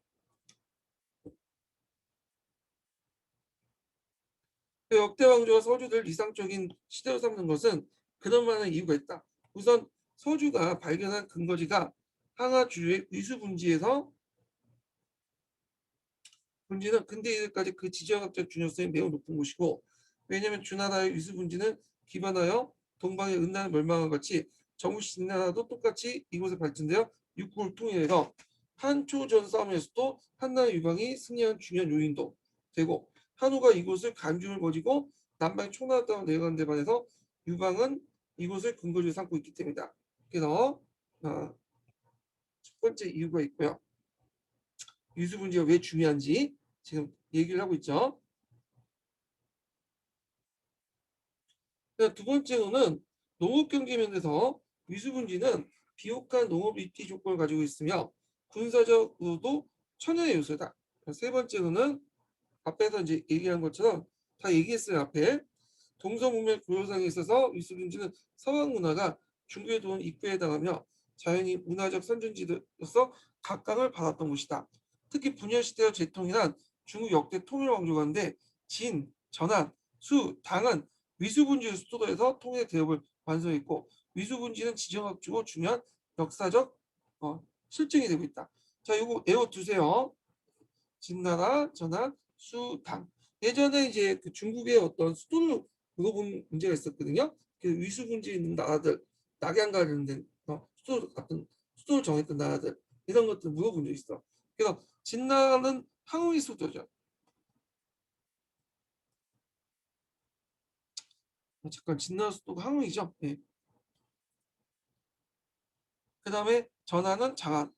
그 역대 왕조와 서주들 이상적인 시대로 삼는 것은 그런 만한 이유가 있다. 우선 서주가 발견한 근거지가 항하 주류의 위수 분지에서 분지는 근대 이들까지 그 지정학적 중요성이 매우 높은 곳이고, 왜냐하면 주나라의 위수 분지는 기반하여 동방의 은나라 멸망과 같이 정우신나라도 똑같이 이곳에 발전되어 육국을 통일해서 한초전 싸움에서도 한나라 유방이 승리한 중요한 요인도 되고, 한우가 이곳을 간중을 거지고 남방에 총나라가 내려가는 데 반해서 유방은 이곳을 근거지로 삼고 있기 때문이다. 그래서 첫 번째 이유가 있고요. 위수 분지가 왜 중요한지 지금 얘기를 하고 있죠. 두 번째로는 농업 경제 면에서 위수 분지는 비옥한 농업 입지 조건을 가지고 있으며 군사적으로도 천연의 요소다. 세 번째로는 앞에서 이제 얘기한 것처럼 다 얘기했어요. 앞에 동서문명 고려상에 있어서 위수 분지는 서방 문화가 중국에 들어온 입구에 해당하며 자연히 문화적 선진지로서 각광을 받았던 곳이다. 특히 분열시대와 재통일한 중국 역대 통일왕조가인데 진, 전한, 수, 당은 위수분지를 수도로 해서 통일의 대업을 완성했고, 위수분지는 지정학적으로 중요한 역사적 실증이 되고 있다. 자, 이거 외워두세요. 진나라, 전한, 수, 당. 예전에 이제 그 중국의 어떤 수도를 물어본 문제가 있었거든요. 그 위수분지에 있는 나라들, 낙양가 이런 데 수도 같은 수도를 정했던 나라들, 이런 것들 물어본 적 있어. 그래서 진나라는 항우의 수도죠. 잠깐, 진나라 수도가 항우이죠. 예. 그 다음에 전하는 장안,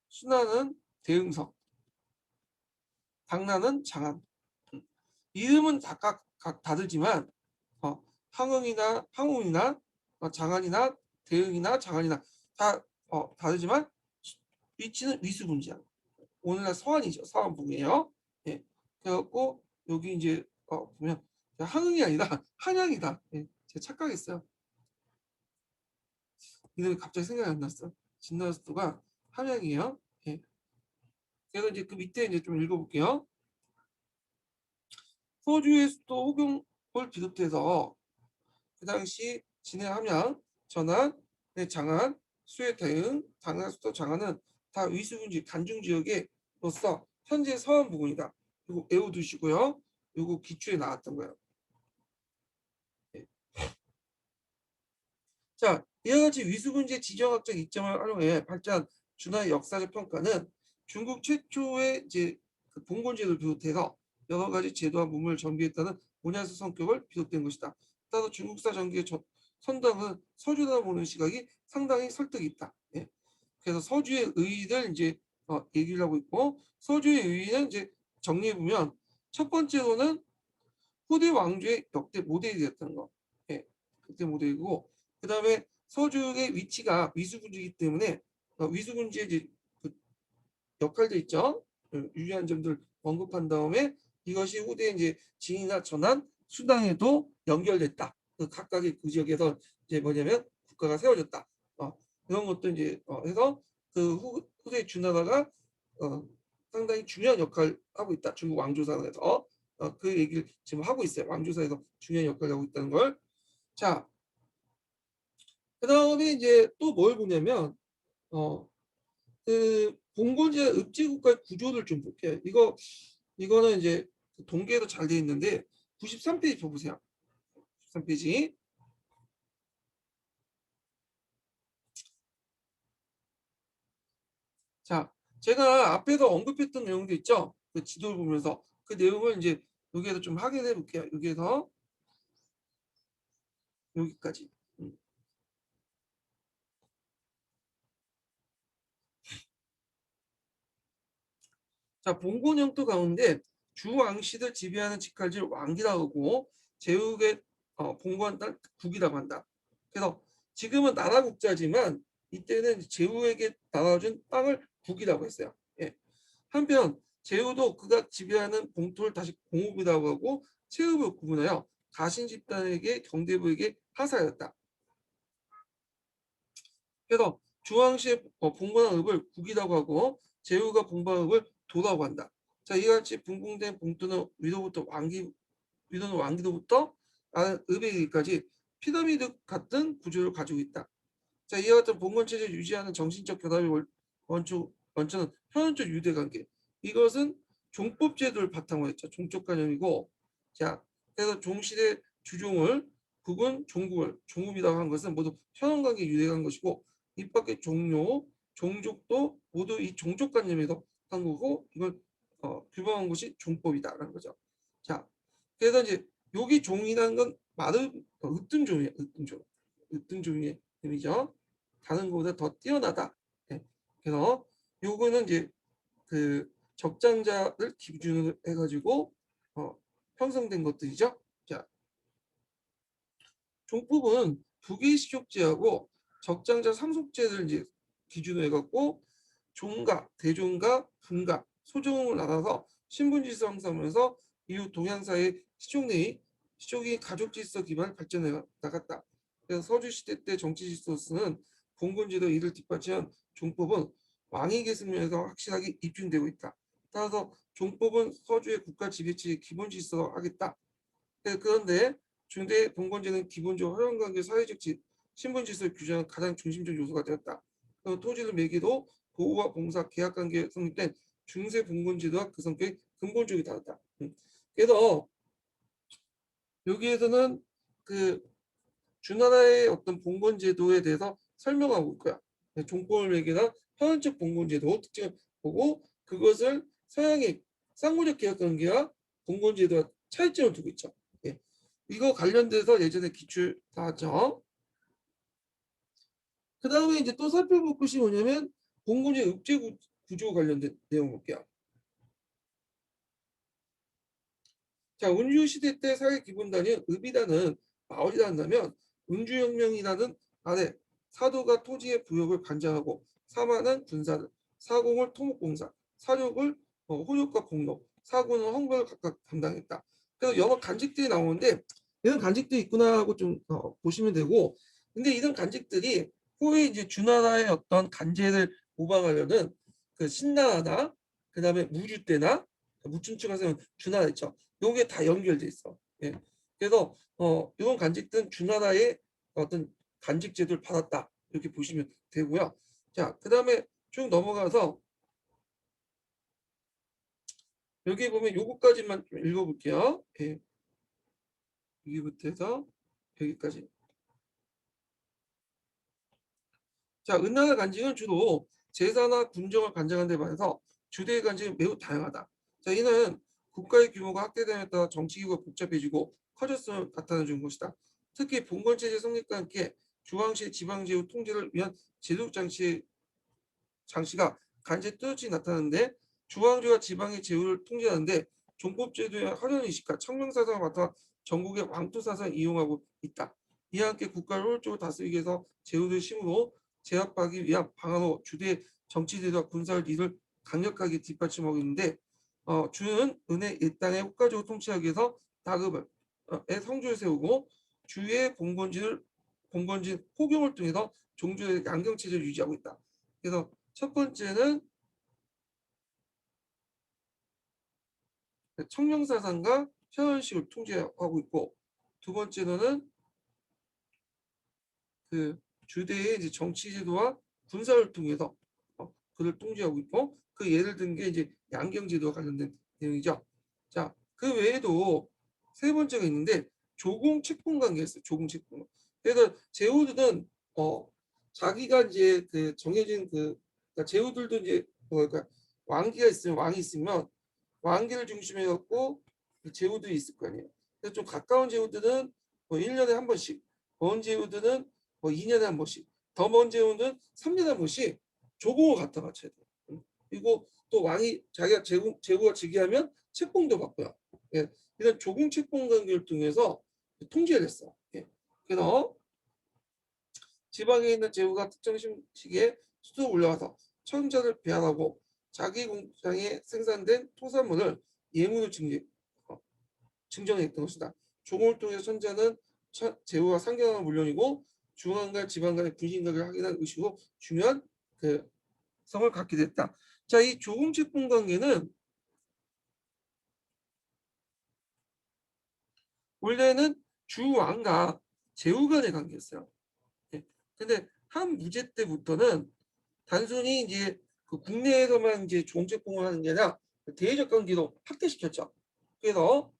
수나는 대흥성, 당나는 장안. 이름은 각 다르지만 항응이나 항웅이나 장안이나 대흥이나 장안이나 다 다르지만 위치는 위수분지야. 오늘날 서안이죠. 서안 북이에요. 예. 그래갖고 여기 이제 보면 항응이 아니라 한양이다. 예. 제가 착각했어요. 이름이 갑자기 생각이 안 났어. 진나라 수도가 함양이에요. 예. 그래서 이제 그 밑에 이제 좀 읽어볼게요. 서주의 수도 호경을 비롯해서 그 당시 진해 함양, 전안, 장안, 수해 대흥, 당나 수도 장안은 다 위수분지 간중 지역에로서 현재 서안 부근이다. 이거 외워두시고요. 이거 기초에 나왔던 거예요. 네. 자, 이와 같이 위수분지의 지정학적 이점을 활용해 발전 준하의 역사적 평가는 중국 최초의 이제 그 봉건제도를 비롯해서 여러 가지 제도와 문물을 정비했다는 문화적 성격을 비롯된 것이다. 따라서 중국사 전기의 선당은 서주다 보는 시각이 상당히 설득이 있다. 예. 그래서 서주의 의의를 이제 얘기를 하고 있고, 서주의 의의는 이제 정리해 보면 첫 번째로는 후대 왕조의 역대 모델이 되었다는 거. 예. 그때 모델이고, 그 다음에 서주의 위치가 위수분지이기 때문에 위수분지의 이제 그 역할도 있죠. 유리한 점들 언급한 다음에 이것이 후대 이제 진이나 전환 수당에도 연결됐다. 그 각각의 그 지역에서 이제 뭐냐면 국가가 세워졌다. 이런 것도 이제 해서 그 후대 주나라가 상당히 중요한 역할을 하고 있다. 중국 왕조사에서 그 얘기를 지금 하고 있어요. 왕조사에서 중요한 역할을 하고 있다는 걸. 자, 그 다음에 이제 또 뭘 보냐면 그 봉건지와 읍지국가의 구조를 좀 볼게요. 이거는 이제 동계도 잘 돼 있는데 93페이지 보세요. 93페이지. 자, 제가 앞에서 언급했던 내용도 있죠. 그 지도를 보면서 그 내용을 이제 여기에서 좀 확인해 볼게요. 여기에서 여기까지. 자, 봉건 영토 가운데 주왕씨들 지배하는 직할지를 왕기라고 하고 제국의 봉건 땅 국이라고 한다. 그래서 지금은 나라 국자지만 이때는 제후에게 나눠준 땅을 국이라고 했어요. 예. 한편 제후도 그가 지배하는 봉토를 다시 공업이라고 하고 체읍을 구분하여 가신 집단에게 경대부에게 하사하였다. 그래서 주왕시의 봉건한 읍을 국이라고 하고 제후가 봉방을 도라고 한다. 자, 이와 같이 붕붕된 봉투는 위도는 왕기도부터 읍에 이르기까지 피라미드 같은 구조를 가지고 있다. 자, 이와 같은 봉건 체제를 유지하는 정신적 결합의 원천은 현존적 유대 관계. 이것은 종법 제도를 바탕으로 했죠. 종족 관념이고, 자, 그래서 종시대 주종을 국은 종국이라고 한 것은 모두 현원 관계 유대한 것이고, 이 밖의 종료, 종족도 모두 이 종족 관념에서 한 거고, 이걸 규범한 것이 종법이다라는 거죠. 자, 그래서 이제 여기 종이라는 건 으뜸종이에요. 으뜸종의 의미죠. 다른 것보다 더 뛰어나다. 네. 그래서 요거는 이제 그 적장자를 기준으로 해가지고 형성된 것들이죠. 자, 종법은 부계식족제하고 적장자 상속제를 이제 기준으로 해갖고 종가, 대종가, 분가, 소종을 나눠서 신분질서 형성하면서 이후 동양사의 시족이 가족 질서 기반 발전해 나갔다. 그래서 서주 시대 때 정치 질서는 봉건제도 이를 뒷받침한 종법은 왕위 계승면에서 확실하게 입증되고 있다. 따라서 종법은 서주의 국가 지배체의 기본 질서로 하겠다. 그런데 중대 봉건제는 기본적으로 허용관계 사회적 신분 질서를 규정하는 가장 중심적 요소가 되었다. 토지를 매기도 보호와 봉사 계약관계에 성립된 중세 봉건제도와 그 성격이 근본적으로 다르다. 그래서 여기에서는 그 주나라의 어떤 봉건제도에 대해서 설명하고 있고요. 종법을 매기나 현원적 봉건제도 특징을 보고 그것을 서양의 쌍무적 계약관계와 봉건제도와 차이점을 두고 있죠. 예. 이거 관련돼서 예전에 기출 나왔죠. 그 다음에 이제 또 살펴볼 것이 뭐냐면 봉건제 읍제 구조 관련된 내용 볼게요. 자, 운주시대 때 사회 기본단위는 읍이라는 마을이 한다면 운주혁명이라는 아래 사도가 토지의 부역을 관장하고 사만은 군사를, 사공을 토목공사, 사육을 호육과 공로, 사군은 헝벌을 각각 담당했다. 그래서 여러 간직들이 나오는데 이런 간직들이 있구나 하고 좀 보시면 되고, 근데 이런 간직들이 후에 이제 주나라의 어떤 간제를 모방하려는 그 신라나 그다음에 무주 때나 무춘추가서 주나라 있죠. 요게 다 연결돼 있어. 예. 그래서 이런 간직들은 주나라의 어떤 간직 제도를 받았다 이렇게 보시면 되고요. 자, 그다음에 쭉 넘어가서 여기 보면 요거까지만 좀 읽어볼게요. 예. 여기부터 해서 여기까지. 자, 은나라 간직은 주로 제사나 군정을 간직하는 데 반해서 주대의 간직은 매우 다양하다. 자, 이는 국가의 규모가 확대됨에 따라 정치기구가 복잡해지고 커졌음을 나타내 준 것이다. 특히 봉건체제 성립과 함께 중앙시 지방제후 통제를 위한 제도적 장치가 간제 뚜렷이 나타나는데 중앙제와 지방의 제후를 통제하는데 종법제도의 학연의식과 청명사상을 맡아 전국의 왕토사상을 이용하고 있다. 이와 함께 국가를 효율적으로 다스리기 위해서 제후를 심으로 제압하기 위한 방안으로 주대 정치제도와 군사를 이를 강력하게 뒷받침하고 있는데 주는 은혜 일당의 효과적으로 통치하기 위해서 다급을 성주를 세우고 주의 봉건진 포경을 통해서 종주의 양경체제를 유지하고 있다. 그래서 첫 번째는 청명사상과 현원식을 통제하고 있고 두 번째로는 그 주대의 이제 정치제도와 군사를 통해서 그를 통제하고 있고 그 예를 든 게 이제 양경제도와 관련된 내용이죠. 자, 그 외에도 세 번째가 있는데 조공 책봉 관계가 있어요. 조공 책봉. 그래서 제후들은 자기가 이제 그 정해진 그러니까 제후들도 이제 뭐랄까 왕기가 있으면 왕이 있으면 왕기를 중심해 갖고 제후들이 있을 거 아니에요. 그래서 좀 가까운 제후들은 뭐 1년에 한 번씩, 먼 제후들은 뭐 2년에 한 번씩, 더 먼 제후는 3년에 한 번씩 조공을 갖다 바쳐야 돼요. 그리고 또 왕이 자기가 제후가 즉위하면 책봉도 받고요. 예, 이런 조공 책봉 관계를 통해서 통제를 했어. 예. 그래서 지방에 있는 제후가 특정 시기에 수도 올라와서 천자를 배환하고 자기 공장에 생산된 토산물을 예물로 증정했던 것이다. 조공을 통해서 천자는 제후와 상경한 물론이고 중앙과 지방 간의 분신각을 확인한 의식으로 중요한 그 성을 갖게 됐다. 자, 이 조공채권 관계는 원래는 주왕과 제후 간의 관계였어요. 예. 근데 한 무제 때부터는 단순히 이제 그 국내에서만 이제 조공채권을 하는 게 아니라 대외적 관계도 확대시켰죠. 그래서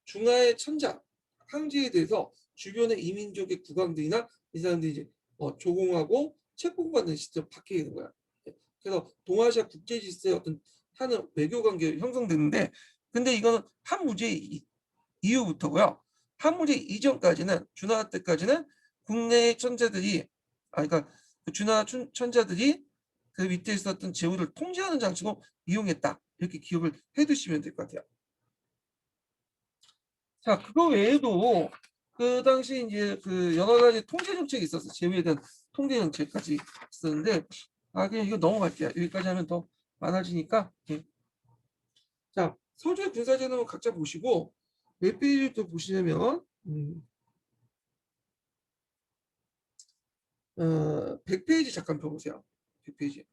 중화의 천자, 황제에 대해서 주변의 이민족의 국왕들이나 이 사람들이 이제 조공하고 채권받는 시스템을 바뀌게 되는 거야. 예. 그래서 동아시아 국제 질서의 어떤 하는 외교 관계가 형성되는데, 근데 이거는 한무제 이후부터고요. 한무제 이전까지는 준하 때까지는 국내의 천자들이 그러니까 그 준하 천자들이 그 밑에 있었던 제후를 통제하는 장치로 이용했다. 이렇게 기억을 해두시면 될 것 같아요. 자, 그거 외에도 그 당시 이제 그 여러 가지 통제 정책이 있었어. 제후에 대한 통제 정책까지 있었는데, 그냥 이거 넘어갈게요. 여기까지 하면 더 많아지니까. 예. 자, 서주의 군사제도는 각자 보시고 몇 페이지를 또 보시려면 100페이지 잠깐 펴보세요. 100페이지.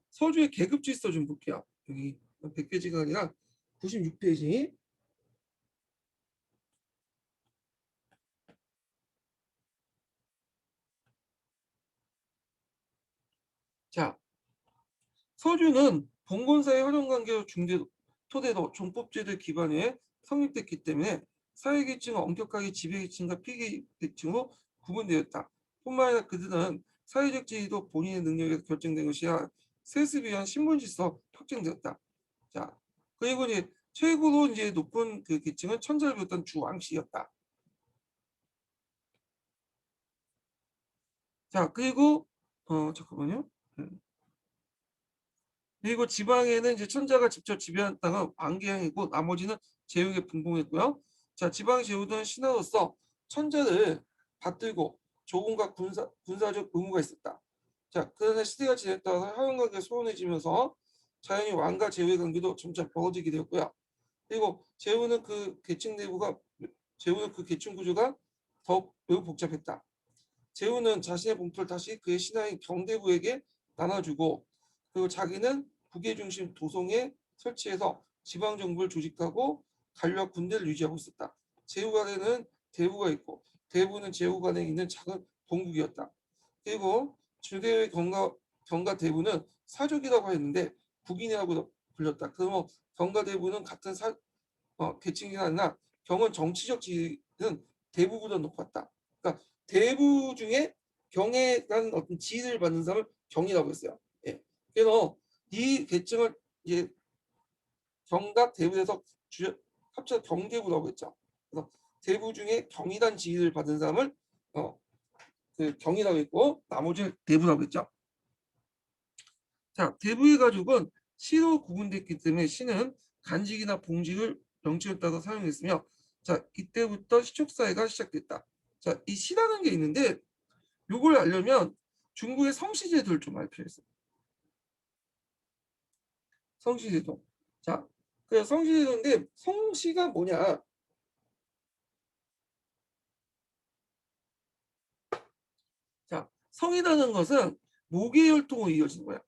서주의 계급 질서 좀 볼게요. 여기 100페이지가 아니라 96페이지. 자, 서주는 봉건사의 혈연관계와 중대 토대도 종법제도에 기반해 성립됐기 때문에 사회계층은 엄격하게 지배계층과 피계계층으로 구분되었다. 뿐만 아니라 그들은 사회적 지위도 본인의 능력에서 결정된 것이야 세습에 의한 신분질서 확정되었다. 자, 그리고 이제 최고로 이제 높은 그 계층은 천자를 비롯한 주왕씨였다. 자, 그리고 잠깐만요. 그리고 지방에는 이제 천자가 직접 지배한 땅은 왕계양이고 나머지는 제후에게 분봉했고요. 자, 지방 제후들은 신하로서 천자를 받들고 조공과 군사적 의무가 있었다. 자, 그러나 시대가 지났에 따라서 하연관계가 소원해지면서 자연히 왕과 제후의 관계도 점차 벌어지게 되었고요. 그리고 제후는 그 계층 구조가 더욱 매우 복잡했다. 제후는 자신의 봉투를 다시 그의 신하인 경대부에게 나눠주고, 그리고 자기는 북의 중심 도성에 설치해서 지방 정부를 조직하고 관료와 군대를 유지하고 있었다. 제후 간에는 대부가 있고 대부는 제후 간에 있는 작은 동국이었다. 그리고 주대의 경가 대부는 사족이라고 했는데 국인이라고 불렸다. 그러면 경가 대부는 같은 계층이 아니라 경은 정치적 지위는 대부보다 높았다. 그러니까 대부 중에 경에라는 어떤 지위를 받는 사람을 경이라고 했어요. 예. 그래서 이 계층을 이제 경과 대부에서 합쳐 경대부라고 했죠. 그래서 대부 중에 경이란 지위를 받은 사람을 그 경이라고 했고 나머지를 대부라고 했죠. 자, 대부의 가족은 시로 구분됐기 때문에 시는 간직이나 봉직을 명칭을 따서 사용했으며, 자, 이때부터 시축사회가 시작됐다. 자, 이 시라는 게 있는데 요걸 알려면 중국의 성씨제도를 좀 알 필요가 있어요. 성씨제도. 자, 그 성씨제도인데 성씨가 뭐냐? 자, 성이라는 것은 모계혈통으로 이어지는 거야.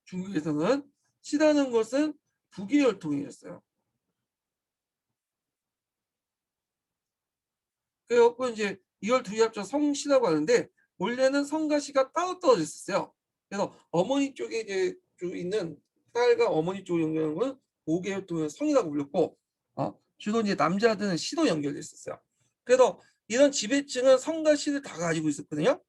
중국에서는 시라는 것은 부계혈통이었어요. 그래갖고 이제 이걸 둘이 합쳐 성씨라고 하는데 원래는 성과 씨가 따로 떨어져 있었어요. 그래서 어머니 쪽에 이제 있는 딸과 어머니 쪽에 연결하는 건 5개월 성이라고 불렸고, 주로 이제 남자들은 씨로 연결됐었어요. 그래서 이런 지배층은 성과 씨를 다 가지고 있었거든요.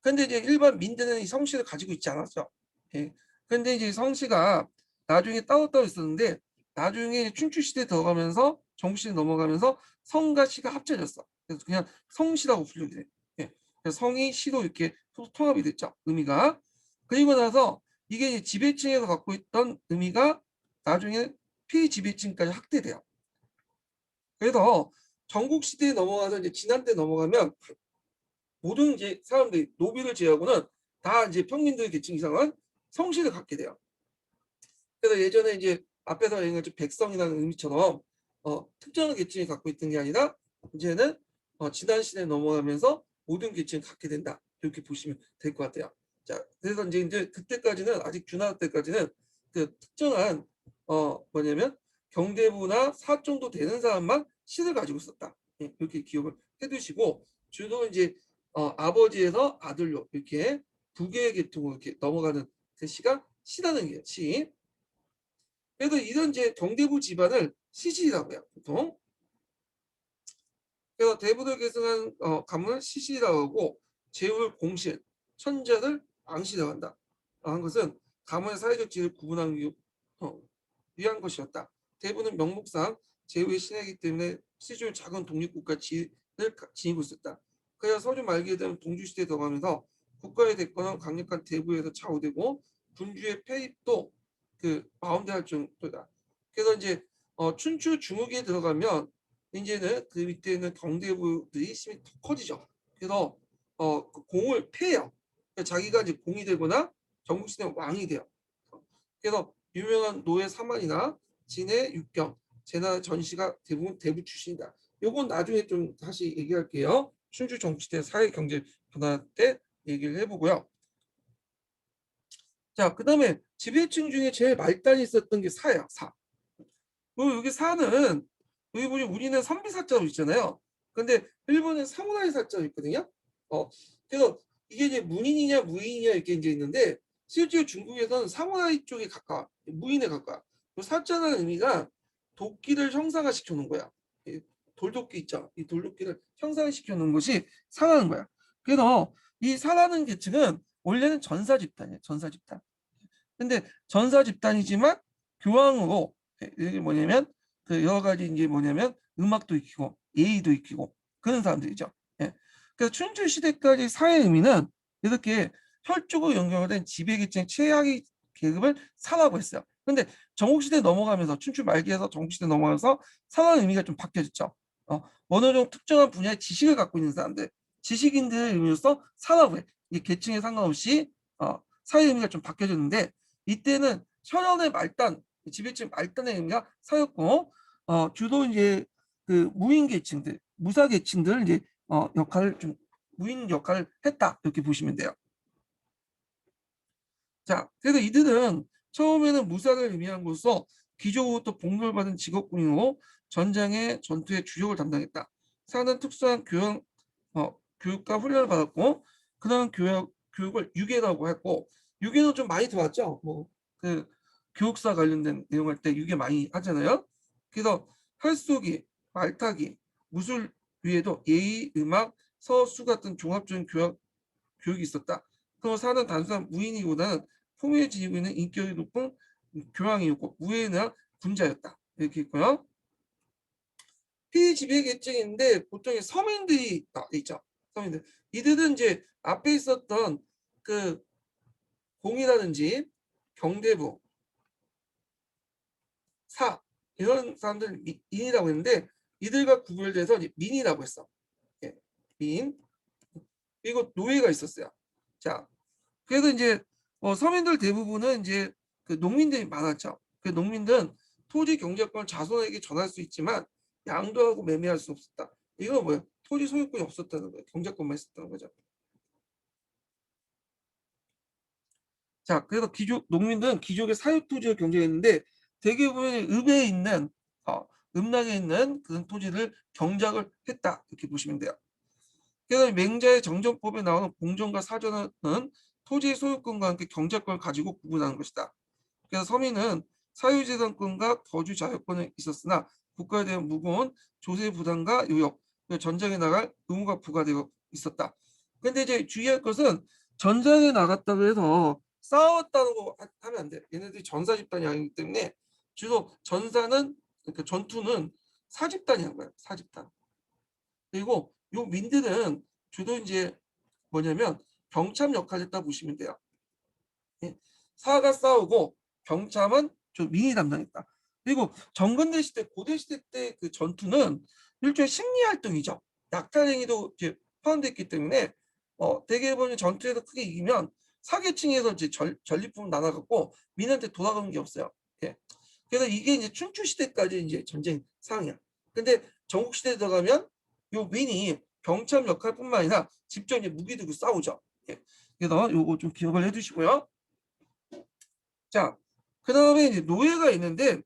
근데 이제 일반 민들은 이 성씨를 가지고 있지 않았죠. 예. 근데 이제 성씨가 나중에 따로따로 있었는데 나중에 춘추 시대 들어가면서 정시대 넘어가면서 성과 씨가 합쳐졌어. 그래서 그냥 성시라고 불리게 돼. 예. 그래서 성이 시로 이렇게 통합이 됐죠. 의미가. 그리고 나서 이게 이제 지배층에서 갖고 있던 의미가 나중에 피지배층까지 확대돼요. 그래서 전국 시대에 넘어가서 이제 진한 때 넘어가면 모든 이제 사람들이 노비를 제외하고는 다 이제 평민들 계층 이상은 성씨를 갖게 돼요. 그래서 예전에 이제 앞에서 얘기한 백성이라는 의미처럼 특정한 계층이 갖고 있던 게 아니라 이제는 지난 시대에 넘어가면서 모든 계층이 갖게 된다. 이렇게 보시면 될 것 같아요. 자, 그래서 이제 그때까지는 아직 준하 때까지는 그 특정한 뭐냐면 경대부나 사 정도 되는 사람만 신을 가지고 있었다. 예, 이렇게 기억을 해두시고 주로 이제 아버지에서 아들로 이렇게 두 개의 계통으로 이렇게 넘어가는 그 시가 시라는 게 시. 그래서 이런 이제 경대부 집안을 시시라고 해요, 보통. 그래서 대부를 계승한 가문을 시시라고 하고 제후를 공실, 천자를 앙시라고 한다. 한 것은 가문의 사회적 지위를 구분하기 위한 것이었다. 대부는 명목상 제후의 신하이기 때문에 시주의 작은 독립국가 지위를 지니고 있었다. 그래서 서주 말기에 되면 동주시대에 들어가면서 국가의 대권은 강력한 대부에서 좌우되고 군주의 폐입도 그 마음대로 할 정도다. 그래서 이제 춘추 중후기에 들어가면 이제는 그 밑에 있는 경대부들이 힘이 더 커지죠. 그래서 그 공을 패요. 그러니까 자기가 이제 공이 되거나 전국시대 왕이 돼요. 그래서 유명한 노예 사만이나 진해 육경, 제나 전시가 대부분 대부 출신이다. 요건 나중에 좀 다시 얘기할게요. 춘추 정치대 사회 경제 변화 때 얘기를 해보고요. 자, 그다음에 지배층 중에 제일 말단이 있었던 게 사예요. 사. 여기 사는 여기 보니 우리는 선비사자로 있잖아요. 근데 일본은 사무라이 사자로 있거든요. 어, 그래서 이게 이제 문인이냐 무인이냐 이렇게 이제 있는데 실제로 중국에서는 사무라이 쪽에 가까워, 무인에 가까워. 사자라는 의미가 도끼를 형상화시켜 놓은 거야. 돌도끼 있죠. 이 돌도끼를 형상시켜 놓은 것이 사라는 거야. 그래서 이 사라는 계층은 원래는 전사 집단이에요. 전사 집단. 근데 전사 집단이지만 교황으로 이게 뭐냐면 그 여러 가지 이제 뭐냐면 음악도 익히고 예의도 익히고 그런 사람들이죠. 예. 그래서 춘추 시대까지 사회 의미는 이렇게 혈족으로 연결된 지배계층 최하위 계급을 사라고 했어요. 근데 전국시대 넘어가면서 춘추 말기에서 전국시대 넘어가면서 사라는 의미가 좀 바뀌어졌죠. 어느 정도 특정한 분야의 지식을 갖고 있는 사람들, 지식인들의 의미로서 사라고 해. 이 계층에 상관없이 사회 의미가 좀 바뀌어졌는데 이때는 혈연의 말단, 지배층 말단의 의미가 사였고 주로 이제 그 무인 계층들, 무사 계층들 이제 역할을 좀 무인 역할을 했다 이렇게 보시면 돼요. 자, 그래서 이들은 처음에는 무사를 의미한 것으로 귀족으로부터 복무를 받은 직업군이고 전장의 전투의 주력을 담당했다. 사는 특수한 교육과 훈련을 받았고 그런 교육을 유계라고 했고 유계는 좀 많이 들어왔죠. 뭐 그 교육사 관련된 내용할 때 유계 많이 하잖아요. 그래서 활쏘기, 말타기, 무술 위에도 예의, 음악, 서수 같은 종합적인 교육이 있었다. 또 사는 단순한 무인이보다는 품위를 지니고 있는 인격이 높은 교황이었고 무예나 군자였다. 이렇게 있고요. 피지배 계층인데 보통 서민들이 있죠. 서민들. 이들은 이제 앞에 있었던 그 공이라든지 경대부, 사 이런 사람들 인이라고 했는데 이들과 구별돼서 민이라고 했어. 예, 민. 그리고 노예가 있었어요. 자, 그래서 이제 서민들 대부분은 이제 그 농민들이 많았죠. 그 농민들은 토지 경제권을 자손에게 전할 수 있지만 양도하고 매매할 수 없었다. 이거 뭐예요? 토지 소유권이 없었다는 거예요. 경제권만 있었다는 거죠. 자, 그래서 농민들은 귀족의 사육 토지를 경쟁했는데 대개 보면 읍에 있는 음락에 있는 그런 토지를 경작을 했다 이렇게 보시면 돼요. 그래서 맹자의 정전법에 나오는 공정과 사전은 토지의 소유권과 함께 경작권을 가지고 구분하는 것이다. 그래서 서민은 사유재산권과 거주 자유권은 있었으나 국가에 대한 무거운 조세 부담과 요역, 전쟁에 나갈 의무가 부과되어 있었다. 근데 이제 주의할 것은 전쟁에 나갔다고 해서 싸웠다는 거 하면 안 돼. 얘네들이 전사 집단이 아니기 때문에 주로 전사는 그러니까 전투는 사집단이 한 거예요. 사집단. 그리고 요 민들은 주로 이제 뭐냐면 병참 역할을 했다 보시면 돼요. 예. 사가 싸우고 병참은 좀 민이 담당했다. 그리고 정근대 시대, 고대 시대 때 그 전투는 일종의 심리 활동이죠. 약탈행위도 이제 포함됐기 때문에 대개 보면 전투에서 크게 이기면 사계층에서 이제 전리품을 나눠갖고 민한테 돌아가는 게 없어요. 예. 그래서 이게 이제 춘추 시대까지 이제 전쟁 상황이야. 근데 전국 시대에 들어가면 요 민이 병참 역할뿐만 아니라 직접 이제 무기 들고 싸우죠. 그래서 요거 좀 기억을 해두시고요. 자, 그 다음에 이제 노예가 있는데,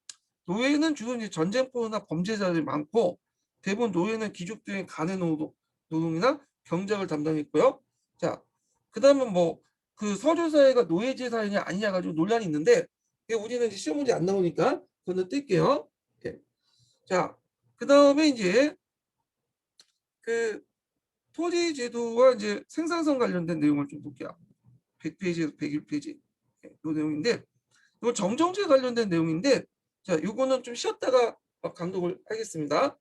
노예는 주로 이제 전쟁포나 범죄자들이 많고, 대부분 노예는 귀족들의 간의 노동이나 경작을 담당했고요. 자, 그 다음에 뭐, 그 서류사회가 노예제 사회냐 아니냐 가지고 논란이 있는데, 이게 우리는 이제 시험 문제 안 나오니까 그거는 뗄게요. 예. 자, 그 다음에 이제 그 토지 제도와 이제 생산성 관련된 내용을 좀 볼게요. 100페이지에서 101페이지. 이 내용인데, 이거 정정제 관련된 내용인데, 자, 요거는 좀 쉬었다가 강독을 하겠습니다.